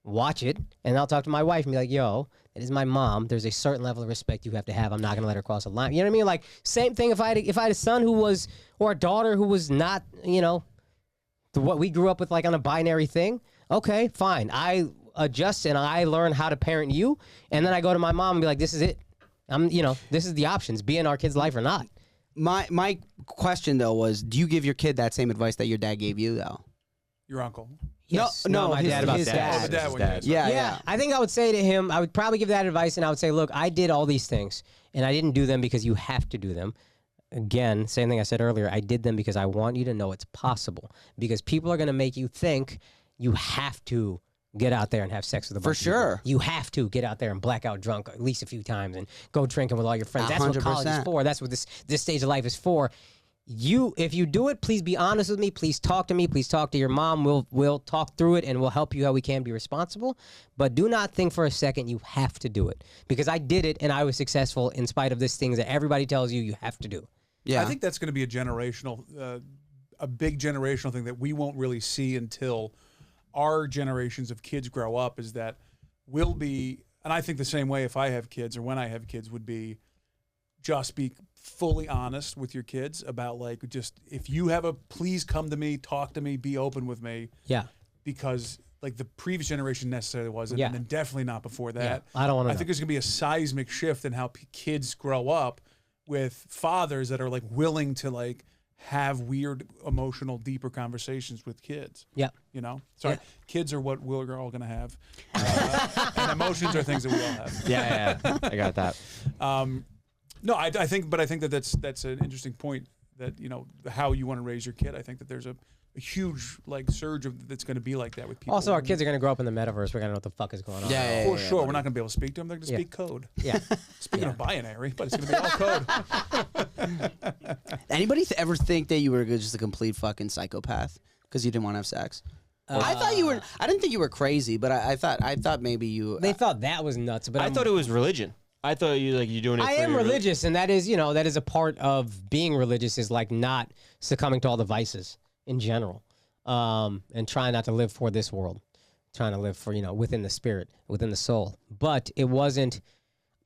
Watch it. And I'll talk to my wife and be like, yo, it is my mom. There's a certain level of respect you have to have. I'm not going to let her cross a line. You know what I mean? Like, same thing if I had a son who was, or a daughter who was not, you know, what we grew up with, like on a binary thing. Okay, fine. I adjust and I learn how to parent you. And then I go to my mom and be like, this is it. This is the options. Be in our kid's life or not. My question though was, do you give your kid that same advice that your dad gave you though? Your uncle. Yes. No, my his dad about dad. that. Oh, the dad one. dad. Yeah. I think I would say to him, I would probably give that advice and I would say, look, I did all these things and I didn't do them because you have to do them. Again, same thing I said earlier, I did them because I want you to know it's possible. Because people are going to make you think you have to get out there and have sex with a bunch of people. sure. You have to get out there and black out drunk at least a few times and go drinking with all your friends. That's what college is 100%. for. That's what this stage of life is for. If you do it, please be honest with me. Please talk to me. Please talk to your mom. We'll talk through it and we'll help you how we can be responsible. But do not think for a second you have to do it. Because I did it and I was successful in spite of this thing that everybody tells you have to do. Yeah. I think that's going to be a big generational thing that we won't really see until our generations of kids grow up, is that we'll be, and I think the same way if I have kids or when I have kids, would be just be fully honest with your kids about, like, just if you have please come to me, talk to me, be open with me. Yeah. Because like the previous generation necessarily wasn't, Yeah. and then definitely not before that. I don't want to I think there's going to be a seismic shift in how kids grow up with fathers that are like willing to like have weird, emotional, deeper conversations with kids. Yeah. You know, sorry, kids are what we're all going to have, and emotions are things that we all have. Yeah, I got that. No, I think that that's an interesting point, that, you know, how you want to raise your kid. I think that there's a huge like surge that's going to be like that with people. Also, our kids are going to grow up in the metaverse. We're going to know what the fuck is going on. For sure. We're not going to be able to speak to them. They're going to speak code. Yeah. Speaking of binary, but it's going to be all code. Anybody ever think that you were just a complete fucking psychopath because you didn't want to have sex? I thought you were. I didn't think you were crazy, but I thought maybe you. They thought that was nuts, but I thought it was religion. I thought you're doing it. I am religious, and that is, that is a part of being religious, is like not succumbing to all the vices in general, and trying not to live for this world, trying to live for, within the spirit, within the soul. But it wasn't.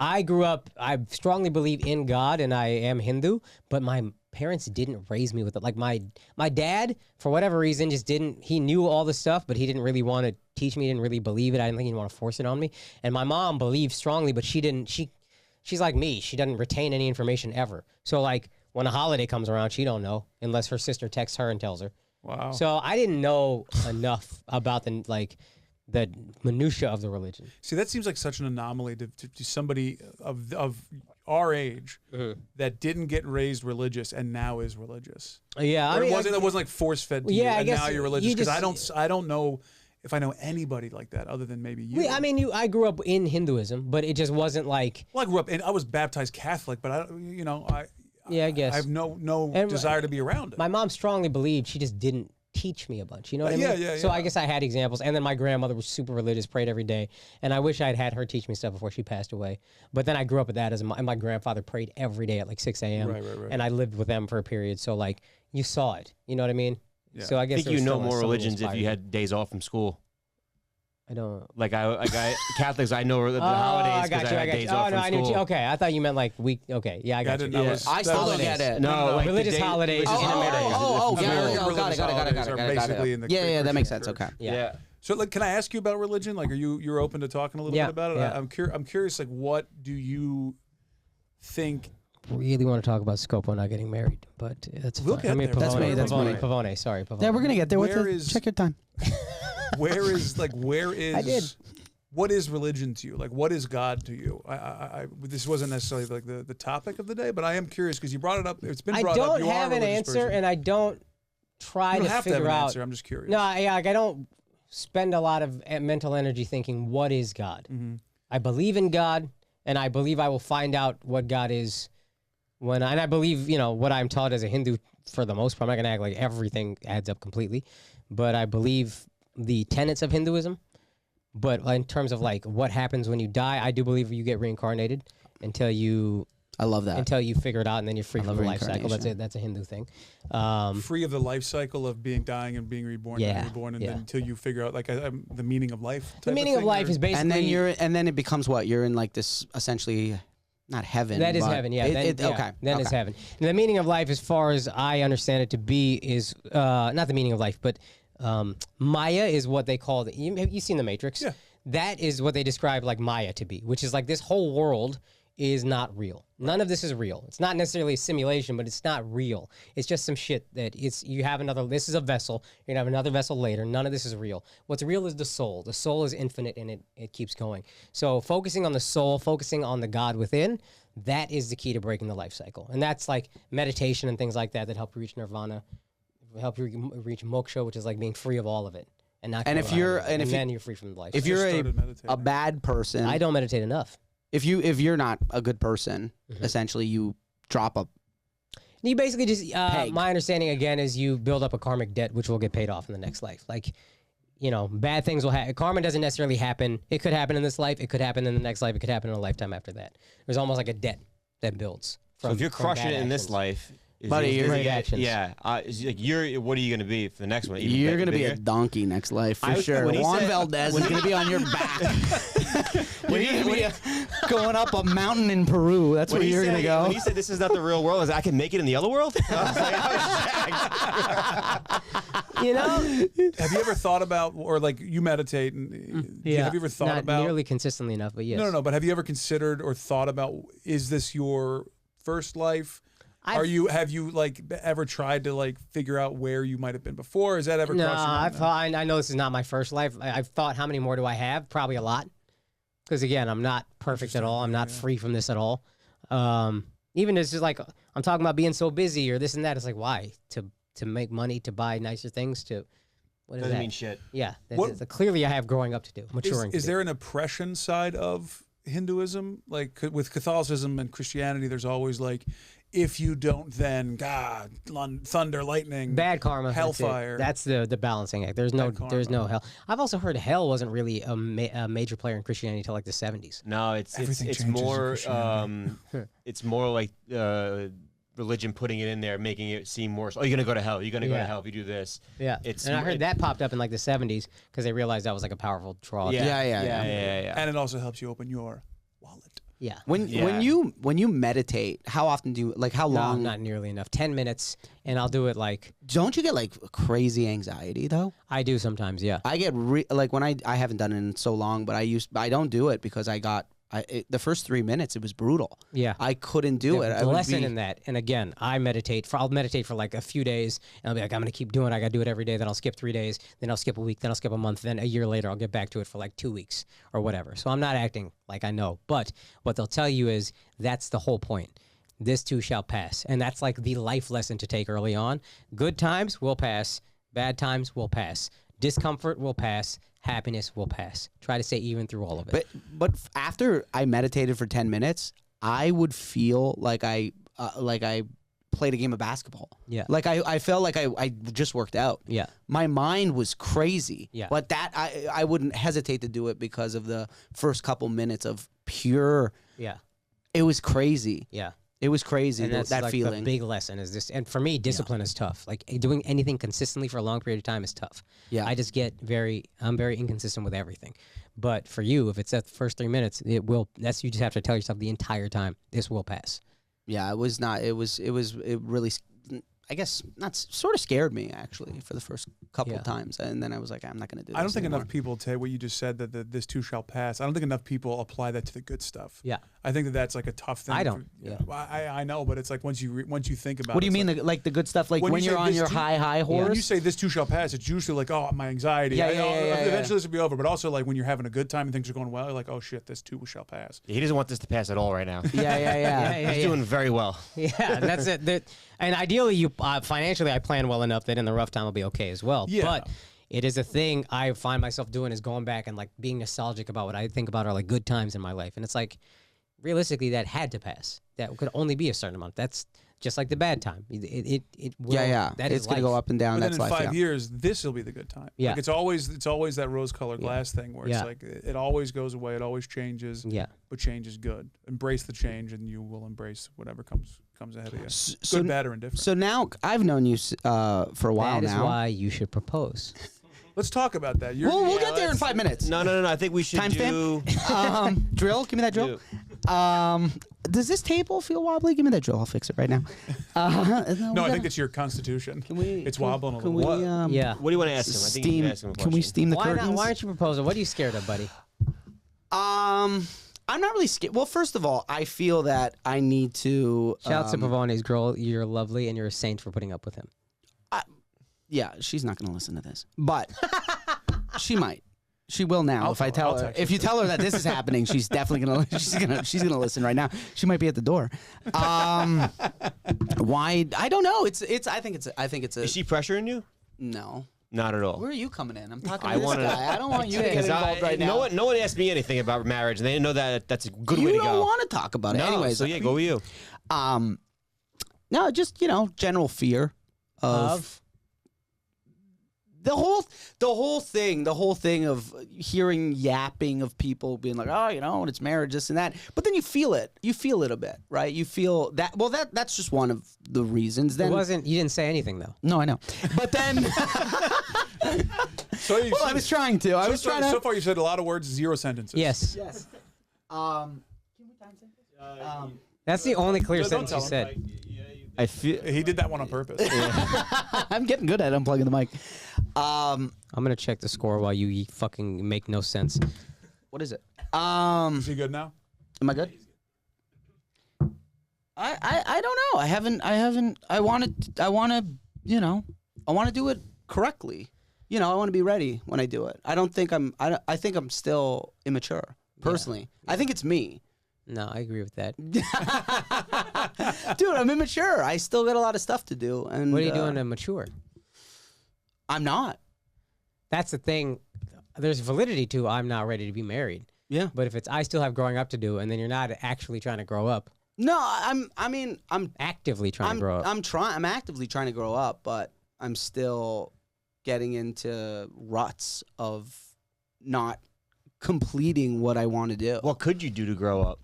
I grew up. I strongly believe in God, and I am Hindu, but my parents didn't raise me with it. Like my dad, for whatever reason, just didn't. He knew all the stuff, but he didn't really want to teach me. He didn't really believe it. I didn't think he'd want to force it on me. And my mom believed strongly, but she didn't. She's like me. She doesn't retain any information ever. So like when a holiday comes around, she don't know unless her sister texts her and tells her. Wow. So I didn't know enough about the minutia of the religion. See, that seems like such an anomaly to somebody of our age that didn't get raised religious and now is religious. Yeah, Or it wasn't like force fed to you, I and guess now you're religious. you Because just- I don't know if I know anybody like that other than maybe you. I grew up in Hinduism, but it just wasn't like. Well, I grew up and I was baptized Catholic, but I guess I have no And desire to be around it. my mom strongly believed. She just didn't teach me a bunch. You know what I mean? yeah, So yeah. I guess I had examples. And then my grandmother was super religious, prayed every day. And I wish I had her teach me stuff before she passed away. But then I grew up with that, and my grandfather prayed every day at like 6 a.m. Right. And I lived with them for a period. So like you saw it. You know what I mean? Yeah. So I I guess think it was you know still more something that religions if inspired you me. had days off from school. I don't. Like Catholics, I know the I holidays got because you. I I had got days you. Oh off no, from I knew. school. Okay, I thought you meant like week. Okay, yeah, I got you. I still don't get it. No, like the religious day- holidays. religious in holidays. America. Got it. Are basically in the Yeah, that makes Christian sense. church. Okay. Yeah. So, like, can I ask you about religion? Like, you're open to talking a little bit about it? Yeah. I'm curious. Like, what do you think? Really want to talk about Scopo not getting married, but that's We'll fine. get I mean, there. That's me, that's me. Pavone. Sorry, Pavone. Yeah, we're gonna get there. Where is- Check your time. Where is I did. what is religion to you? Like, what is God to you? This wasn't necessarily like the topic of the day, but I am curious because you brought it up. It's been I brought up. don't You are have a an religious answer, person. and I don't try You don't to have to have figure an out. answer. I'm just curious. No, I don't spend a lot of mental energy thinking, what is God? Mm-hmm. I believe in God, and I believe I will find out what God is and I believe, what I'm taught as a Hindu for the most part. I'm not going to act like everything adds up completely, but I believe the tenets of Hinduism. But in terms of like what happens when you die, I do believe you get reincarnated. until you I love that. until you figure it out, and then you're free from love the life cycle. reincarnation. That's a Hindu thing. Free of the life cycle of dying and being reborn, Yeah, and reborn, and yeah. then until you figure out like the meaning of life. The meaning of life is basically and then it becomes what? You're in like this essentially not heaven. that is but heaven. Yeah, okay. Then it's okay. heaven. And the meaning of life, as far as I understand it to be, is not the meaning of life, but Maya is what they call it. You've seen The Matrix. Yeah. That is what they describe like Maya to be, which is like this whole world is not real. None of this is real. It's not necessarily a simulation, but it's not real. It's just some shit that you have another, this is a vessel, you're gonna have another vessel later. None of this is real. What's real is the soul. The soul is infinite and it keeps going. So focusing on the soul, focusing on the God within, that is the key to breaking the life cycle. And that's like meditation and things like that help you reach nirvana, help you reach moksha, which is like being free of all of it. And not And go if around you're- it. and if you- then you're free from the life If cycle. you're started meditating. a bad person, I don't meditate enough. if you're not a good person, Mm-hmm. essentially you drop a You basically just, Peg. my understanding again is you build up a karmic debt, which will get paid off in the next life. Like, bad things will happen. Karma doesn't necessarily happen. It could happen in this life. It could happen in the next life. It could happen in a lifetime after that. There's almost like a debt that builds. So if you're from crushing bad it in this actions. life, Buddy, you're- Great actions. Yeah, it's like what are you going to be for the next one? Even you're bigger? gonna be a donkey next life for I- sure. when he Juan said- Valdez is gonna be on your back. When he- Going up a mountain in Peru. That's where when he you're said- gonna go. When he said this is not the real world, I was like, I can make it in the other world. I was like, I was shocked. Have you ever thought about, or like you meditate, and have you ever thought Not about? nearly consistently enough, but yes. No. But have you ever considered or thought about? Is this your first life? Have you like ever tried to like figure out where you might have been before? Is that ever? No, crossed your mind? I've thought, I know this is not my first life. I've thought, how many more do I have? Probably a lot. Because again, I'm not perfect at all. I'm not free from this at all. Even it's just like, I'm talking about being so busy or this and that. It's like, why? To make money, to buy nicer things, to what is Doesn't that? mean shit. Yeah. What- Clearly, I have growing up to do, maturing. Is to do. there an oppression side of Hinduism? Like with Catholicism and Christianity, there's always like, if you don't, then God, thunder, lightning, bad karma, hellfire. That's the balancing act. There's no hell. I've also heard hell wasn't really a major player in Christianity until like the 70s. No, it's Everything it's changes in more Christianity. it's more like religion putting it in there, making it seem more. Oh, you're gonna go to hell. You're gonna go to hell if you do this. Yeah, and I heard that popped up in like the 70s because they realized that was like a powerful draw. Yeah. And it also helps you open your wallet. Yeah. When you meditate, how often do you how No, long? not nearly enough. 10 minutes, and I'll do it like Don't you get like crazy anxiety though? I do sometimes. Yeah. I get like when I haven't done it in so long, but I don't do it because the first 3 minutes it was brutal. Yeah. I couldn't do it. The lesson in that, and again, I'll meditate for like a few days, and I'll be like, I'm gonna keep doing it. I gotta do it every day. Then I'll skip 3 days. Then I'll skip a week. Then I'll skip a month. Then a year later, I'll get back to it for like 2 weeks or whatever. So I'm not acting like I know, but what they'll tell you is that's the whole point. This too shall pass, and that's like the life lesson to take early on. Good times will pass. Bad times will pass. Discomfort will pass. Happiness will pass. Try to stay even through all of it. But after I meditated for 10 minutes, I would feel like I played a game of basketball. Yeah. Like I felt like I just worked out. Yeah. My mind was crazy. Yeah. But that I wouldn't hesitate to do it because of the first couple minutes of pure. Yeah. It was crazy. Yeah. It was crazy, And that's that like feeling. the big lesson is this. And for me, discipline is tough. Like doing anything consistently for a long period of time is tough. Yeah. I just I'm very inconsistent with everything. But for you, if it's at the first 3 minutes, you just have to tell yourself the entire time, this will pass. Yeah, it really, I guess, not sort of scared me actually for the first couple of times, and then I was like, I'm not going to do this. I don't think anymore. enough people take what you just said that this too shall pass. I don't think enough people apply that to the good stuff. Yeah. I think that's like a tough thing. I don't. Well, I know, but it's like once you think about. What do you it's mean, like, the good stuff? Like when you you're say on this your too- high horse? When you say this too shall pass, it's usually like, oh, my anxiety. Yeah, Eventually yeah. this will be over. But also like when you're having a good time and things are going well, you're like, oh shit, this too shall pass. He doesn't want this to pass at all right now. Yeah. He's doing very well. Yeah, that's it. And ideally, you financially, I plan well enough that in the rough time, I'll be okay as well. Yeah. But it is a thing I find myself doing is going back and like being nostalgic about what I think about are like good times in my life. And it's like, realistically, that had to pass. That could only be a certain amount. That's just like the bad time. It will, Yeah. That It's is gonna go life. up and down. But That's then in life. 5 Yeah. years, this will be the good time. Yeah. Like it's always that rose-colored glass thing where it's Yeah. like it always goes away, it always changes. Yeah. But change is good. Embrace the change, and you will embrace whatever comes ahead of you. So, Good, bad, or indifferent. so now I've known you for a while That is now. why you should propose. Let's talk about that. You're, We'll get there in 5 minutes. No. I think we should do. Drill. Give me that drill. Does this table feel wobbly? Give me that drill. I'll fix it right now. no, I think it's your constitution. Can we? It's wobbling a Can little. we? Yeah. What do you want to ask him? I think you Steam. should ask him a Can we question. steam the Why curtains? not? Why aren't you proposing? What are you scared of, buddy? I'm not really scared. Well, first of all, I feel that I need to. Shout out to Pavone's girl. You're lovely, and you're a saint for putting up with him. Yeah, she's not going to listen to this, but she might. She will now. I'll If I tell her. tell I'll her, text if her. you tell her that this is happening, she's definitely gonna. She's gonna listen right now. She might be at the door. Why? I don't know. I think it's a. Is she pressuring you? No. Not at all. Where are you coming in? I'm talking I to this wanna- guy. I don't want you to get Because involved right now. no one asked me anything about marriage, and they didn't know that that's a good way You to don't go. want to talk about it, No, anyways. so yeah, go with you. No, just general fear of the whole thing of hearing yapping of people being like, oh, it's marriage, this and that. But then you feel it a bit, right? You feel that. Well, that's just one of the reasons. Then You didn't say anything though. no, I know. But then, So you, well, I was trying to. I was trying to. So far, you said a lot of words, 0 sentences. Yes. Yes. That's the only clear Don't sentence you tell him. said. I feel. He did that one on purpose. I'm getting good at unplugging the mic. I'm gonna check the score while you fucking make no sense. What is it? Is he good now? Am I good? I don't know. I want to do it correctly. I want to be ready when I do it. I think I'm still immature personally. I think it's me. No, I agree with that. Dude, I'm immature. I still got a lot of stuff to do. And What are you doing to mature? I'm not. That's the thing. There's validity to I'm not ready to be married. Yeah. But if it's I still have growing up to do, and then you're not actually trying to grow up, No, I'm actively trying to grow up. I'm actively trying to grow up, but I'm still getting into ruts of not completing what I want to do. What could you do to grow up?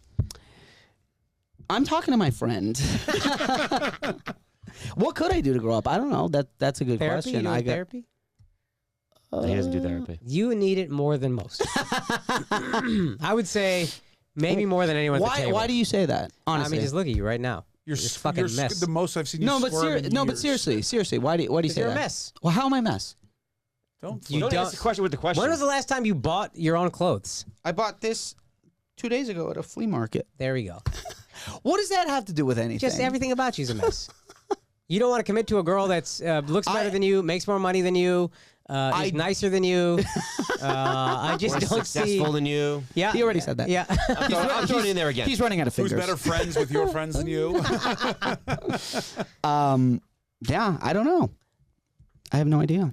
I'm talking to my friend. What could I do to grow up? I don't know. That's a good Therapy? question. You doing I got therapy? He doesn't do therapy. You need it more than most. I would say maybe more than anyone at the table. Why do you say that? I Honestly, mean, just look at you right now. You're a fucking mess. The most I've seen you no, but squirm in years. seriously, why do you say You're that? a mess. Well, how am I a mess? Don't. You Don't don't. ask the question with the question. When was the last time you bought your own clothes? I bought this 2 days ago at a flea market. There we go. What does that have to do with anything? Just everything about you's a mess. You don't want to commit to a girl that's looks better than you, makes more money than you, is nicer than you. I just More don't see. successful than you? Yeah, He already said that. Yeah. I'm throwing it in there again. He's running out of Who's fingers. better friends with your friends than you? Yeah, I don't know. I have no idea.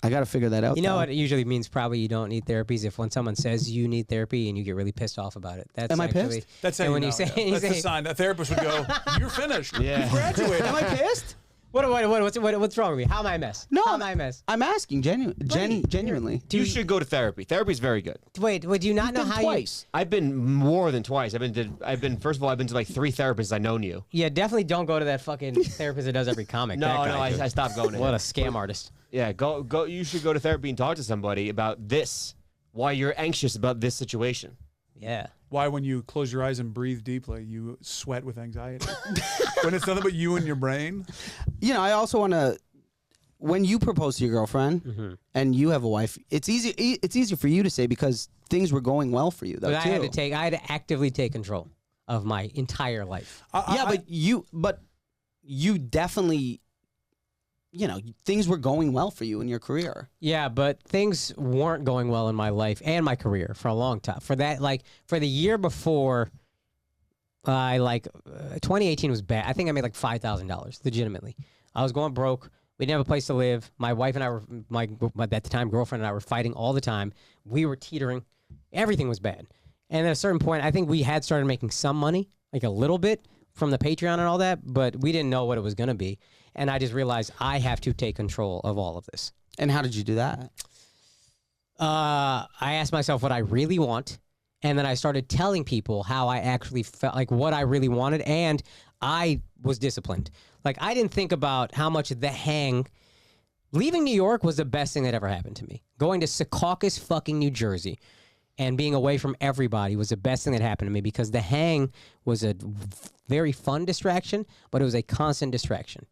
I got to figure that out. You know though. what it usually means? Probably you don't need therapy. Is if when someone says you need therapy and you get really pissed off about it. That's Am I actually, pissed? That's how and you when know, you say, yeah. you That's the say sign. A therapist would go, "You're finished. Yeah. You graduated." Am I pissed? what's wrong with me? How am I a mess? No, How am I a mess? I'm asking genuinely. You should go to therapy. Therapy's very good. Wait, do you not know Been how twice. I've been more than twice. I've been first of all, I've been to like 3 therapists I known you. you? Yeah, definitely don't go to that fucking therapist that does every comic. No, That no, guy, dude. I stopped going to What him. a scam artist. Yeah, go. You should go to therapy and talk to somebody about this. Why you're anxious about this situation. Yeah. Why, when you close your eyes and breathe deeply, you sweat with anxiety? When it's nothing but you and your brain? I also want to. When you propose to your girlfriend and you have a wife, it's easy. It's easier for you to say because things were going well for you, though. But too. I had to actively take control of my entire life. But you definitely, things were going well for you in your career. Yeah, but things weren't going well in my life and my career for a long time. For that, for the year before, 2018 was bad. I think I made like $5,000, legitimately. I was going broke. We didn't have a place to live. My wife and I were, my at the time girlfriend and I were fighting all the time. We were teetering. Everything was bad. And at a certain point, I think we had started making some money, like a little bit from the Patreon and all that, but we didn't know what it was going to be. And I just realized I have to take control of all of this. And how did you do that? I asked myself what I really want, and then I started telling people how I actually felt, like what I really wanted, and I was disciplined. Like, I didn't think about how much the hang... Leaving New York was the best thing that ever happened to me. Going to Secaucus, fucking New Jersey, and being away from everybody was the best thing that happened to me, because the hang was a very fun distraction, but it was a constant distraction.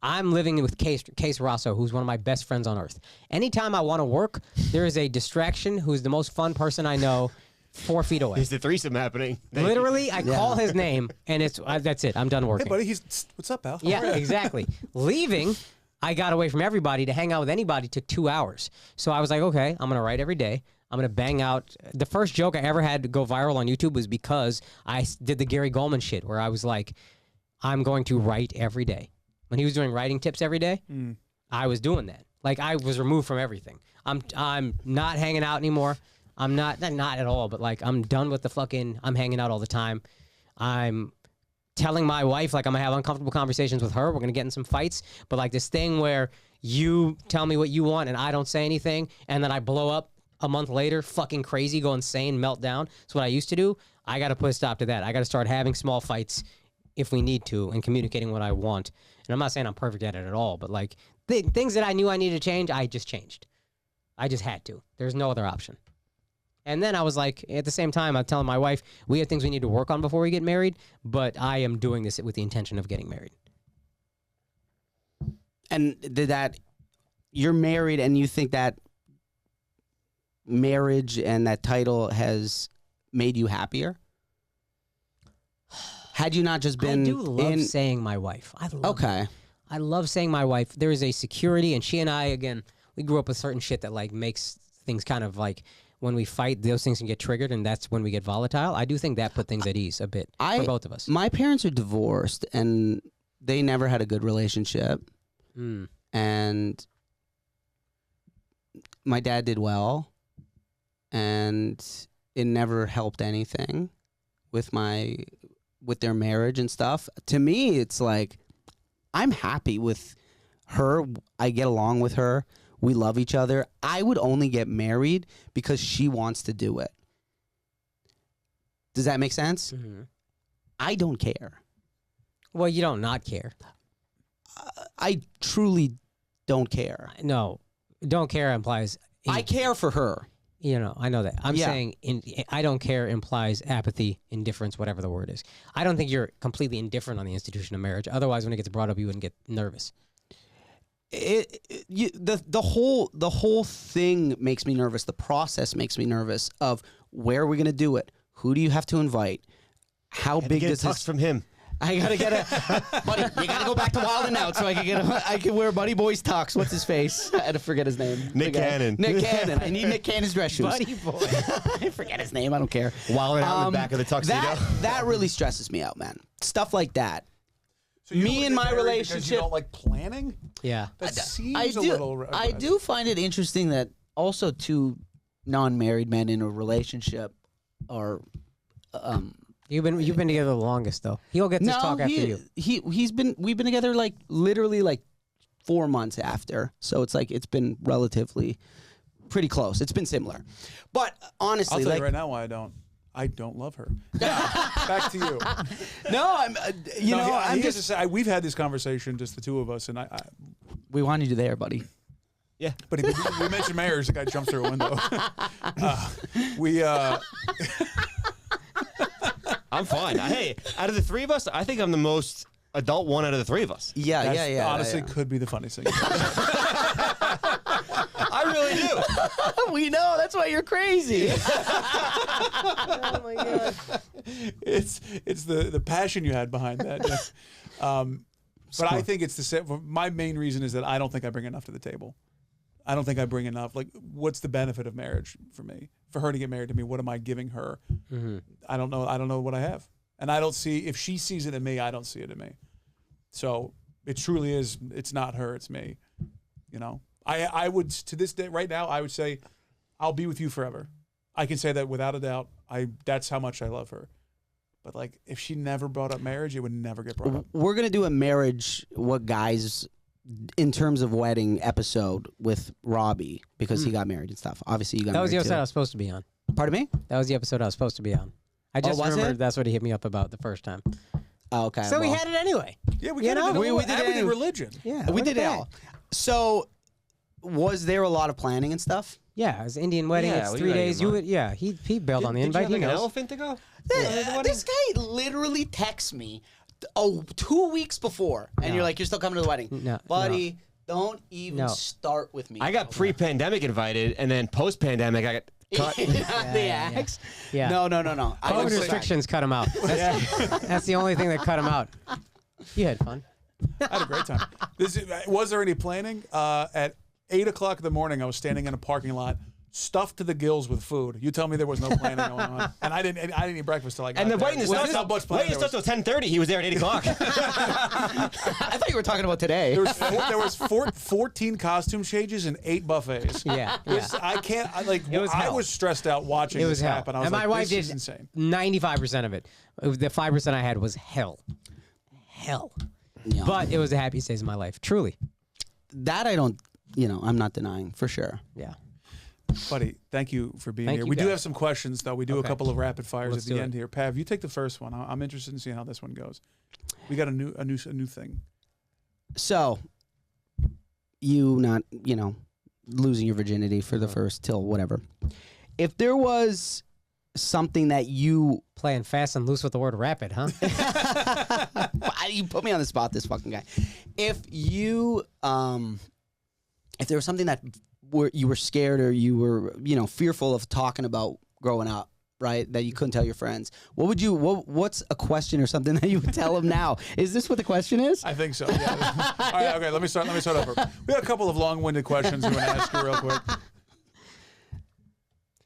I'm living with Case Rosso, who's one of my best friends on earth. Anytime I want to work, there is a distraction who's the most fun person I know 4 feet away. Is the threesome happening? Literally, I call his name, and that's it. I'm done working. Hey, buddy, what's up, Al? Yeah, exactly. Leaving, I got away from everybody. To hang out with anybody took 2 hours. So I was like, okay, I'm going to write every day. I'm going to bang out. The first joke I ever had to go viral on YouTube was because I did the Gary Goldman shit, where I was like, I'm going to write every day. When he was doing writing tips every day, I was doing that. Like, I was removed from everything. I'm not hanging out anymore. I'm not at all, but like, I'm done with the fucking, I'm hanging out all the time. I'm telling my wife, like, I'm gonna have uncomfortable conversations with her. We're gonna get in some fights, but like this thing where you tell me what you want and I don't say anything, and then I blow up a month later, fucking crazy, go insane, melt down. That's what I used to do. I gotta put a stop to that. I gotta start having small fights if we need to, and communicating what I want. And I'm not saying I'm perfect at it at all, but like things that I knew I needed to change, I just changed. I just had to. There's no other option. And then I was like, at the same time, I'm telling my wife, we have things we need to work on before we get married, but I am doing this with the intention of getting married. And you're married, and you think that marriage and that title has made you happier? Had you not just been I do love saying my wife. I love saying my wife. There is a security, and she and I, again, we grew up with certain shit that like makes things kind of like, when we fight, those things can get triggered, and that's when we get volatile. I do think that put things at ease a bit for both of us. My parents are divorced, and they never had a good relationship. And my dad did well, and it never helped anything with their marriage and stuff. To me, it's like, I'm happy with her. I get along with her. We love each other. I would only get married because she wants to do it. Does that make sense? Mm-hmm. I don't care. Well, you don't not care. I truly don't care. No, don't care implies... I care for her. You know, I know that. I'm saying I don't care implies apathy, indifference, whatever the word is. I don't think you're completely indifferent on the institution of marriage. Otherwise, when it gets brought up, you wouldn't get nervous. The whole thing makes me nervous. The process makes me nervous of where are we going to do it? Who do you have to invite? How big does this from him? I gotta get a buddy. You gotta go back to Wild and Out so I can get. I can wear Buddy Boy's tux. What's his face? I had to forget his name. Nick Cannon. Nick Cannon. I need Nick Cannon's dress shoes. Buddy Boy. I forget his name. I don't care. Wild and Out in the back of the tuxedo. That really stresses me out, man. Stuff like that. So you Me and my relationship. Because you don't like planning? Yeah. That seems a little. I do find it interesting that also two non-married men in a relationship are. You've been together the longest though. He'll get this talk after you. We've been together like literally like 4 months after. So it's like it's been relatively pretty close. It's been similar. But honestly, I'll tell like you right now why I don't love her. Back to you. No, I'm just to say, we've had this conversation, just the two of us, and we wanted you there, buddy. Yeah, but we mentioned marriage. The guy jumps through a window. I'm fine. Hey, out of the three of us, I think I'm the most adult one out of the three of us. Yeah. Honestly, could be the funniest thing. I really do. We know. That's why you're crazy. Oh my god. It's the passion you had behind that. But I think it's the same. My main reason is that I don't think I bring enough to the table. I don't think I bring enough. Like, what's the benefit of marriage for me? For her to get married to me, what am I giving her? Mm-hmm. I don't know. I don't know what I have. And I don't see, if she sees it in me, I don't see it in me. So it truly is, it's not her, it's me. You know? I would, to this day, right now, I would say, I'll be with you forever. I can say that without a doubt. That's how much I love her. But like, if she never brought up marriage, it would never get brought up. We're gonna do a marriage, what guys, in terms of wedding episode with Robbie because he got married and stuff. Obviously, you got That was the married episode I too. was supposed to be on. Pardon me? That was the episode I was supposed to be on. I just was remembered it? that's what he hit me up about the first time. Oh, okay. So we well, had it anyway. Yeah, we You kinda know? did. We did and it we did in- religion. Yeah, we look did at it that. all. So, was there a lot of planning and stuff? Yeah, it was an Indian wedding. Yeah, it's we 3 ready days. to go. He bailed on the Did you invite. have He like an knows. elephant to go? This guy literally texts me 2 weeks before, and No. you're like, "You're still coming to the wedding, No, buddy? Don't even No. start with me." I got pre-pandemic invited, and then post-pandemic I got cut. the axe. Yeah. No. I COVID would say- restrictions cut him out. That's the only thing that cut him out. You had fun. I had a great time. Was there any planning? At 8 o'clock in the morning, I was standing in a parking lot, stuffed to the gills with food. You tell me there was no planning going on, and I didn't eat breakfast till I got And the there. waiting That's how much planning waiting there till was. 10:30. He was there at 8 o'clock. I thought you were talking about today. There was 14 costume changes and 8 buffets. Yeah. I can't. was I hell. was stressed out watching It this was hell. happen. I was And like, my wife this is did insane. 95% of it. The 5% I had was hell. Hell. Yeah. But it was the happiest days of my life. Truly. that I don't. I'm not denying for sure. Yeah. Buddy, thank you for being Thank here. you, We do guys. have some questions, though. We do a Okay. couple of rapid fires Let's at the do end it. here. Pav, you take the first one. I'm interested in seeing how this one goes. We got a new thing. So, you not losing your virginity for the first till whatever. If there was something that you Playing fast and loose with the word rapid, huh? you put me on the spot, this fucking guy. If you if there was something that you were scared or you were fearful of talking about growing up, right, that you couldn't tell your friends, what's a question or something that you would tell them now? Is this what the question is? I think so. Yeah. All right. Okay. Let me start over. We got a couple of long-winded questions we want to ask you real quick.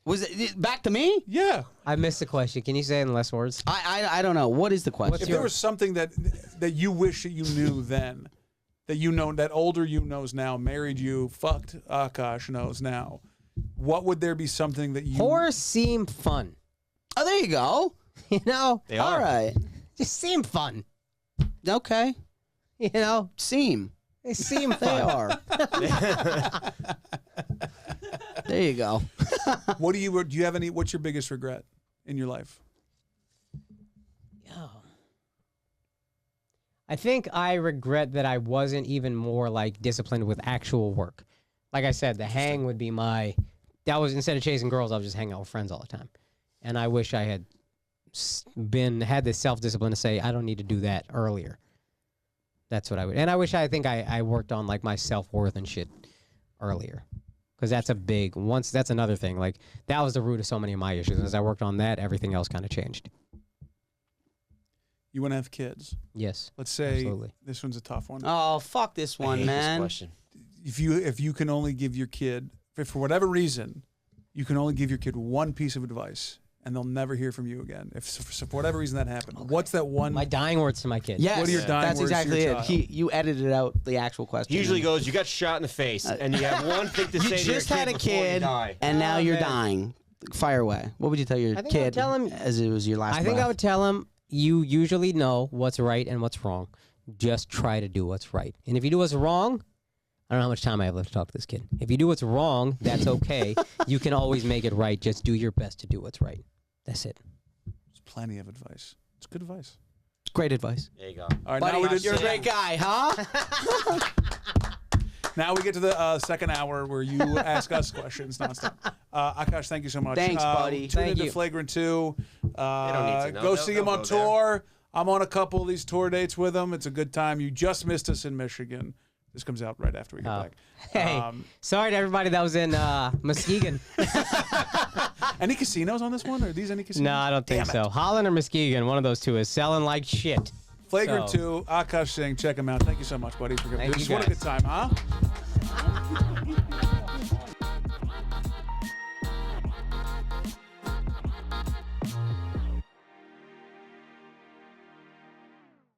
Was it back to me? Yeah. I missed the question. Can you say it in less words? I don't know. What is the question? If there was something that you wish that you knew then, that older you knows now, married you, fucked Akaash knows now, what would there be something that you... Horrors seem fun. Oh, there you go. They All are. right. Just seem fun. Okay. Seem. They seem They fun. are. There you go. do you have any... What's your biggest regret in your life? I think I regret that I wasn't even more like disciplined with actual work. Like I said, the hang would be that was instead of chasing girls, I was just hanging out with friends all the time. And I wish I had had the self-discipline to say, I don't need to do that earlier. That's what I would. And I think I worked on like my self-worth and shit earlier. Because that's that's another thing. Like that was the root of so many of my issues. As I worked on that, everything else kind of changed. You want to have kids? Yes. Let's say Absolutely. this one's a tough one. Oh, fuck this I one, hate man. This question. If you can only give your kid, for whatever reason, you can only give your kid one piece of advice, and they'll never hear from you again. If for whatever reason that happened, what's that one? My dying words to my kid. Yes, What are your dying that's words to exactly your it. child? You edited out the actual question. He usually goes, you got shot in the face, and you have one thing to You say to your just had a before you kid, die. and now you're man. dying. Fire away. What would you tell your I think I would kid tell him- as it was your last I think I breath? would tell him, you usually know what's right and what's wrong. Just try to do what's right. And if you do what's wrong, I don't know how much time I have left to talk to this kid. If you do what's wrong, that's okay. You can always make it right. Just do your best to do what's right. That's it. There's plenty of advice. It's good advice. Great advice. There you go. All right, Buddy, you're a great guy, huh? Now we get to the second hour where you ask us questions nonstop. Akaash, thank you so much. Thanks, buddy. Tune Thank into you. Flagrant 2. don't need to know. Go They'll- see him they'll on go there. tour. I'm on a couple of these tour dates with him. It's a good time. You just missed us in Michigan. This comes out right after we get Oh. back. Hey, sorry to everybody that was in Muskegon. Any casinos on this one? Are these any casinos? No, I don't think so. Holland or Muskegon, one of those two is selling like shit. Flagrant So- 2, Akaash Singh. Check him out. Thank you so much, buddy, for coming. Thank you Just what a guys. good time, huh?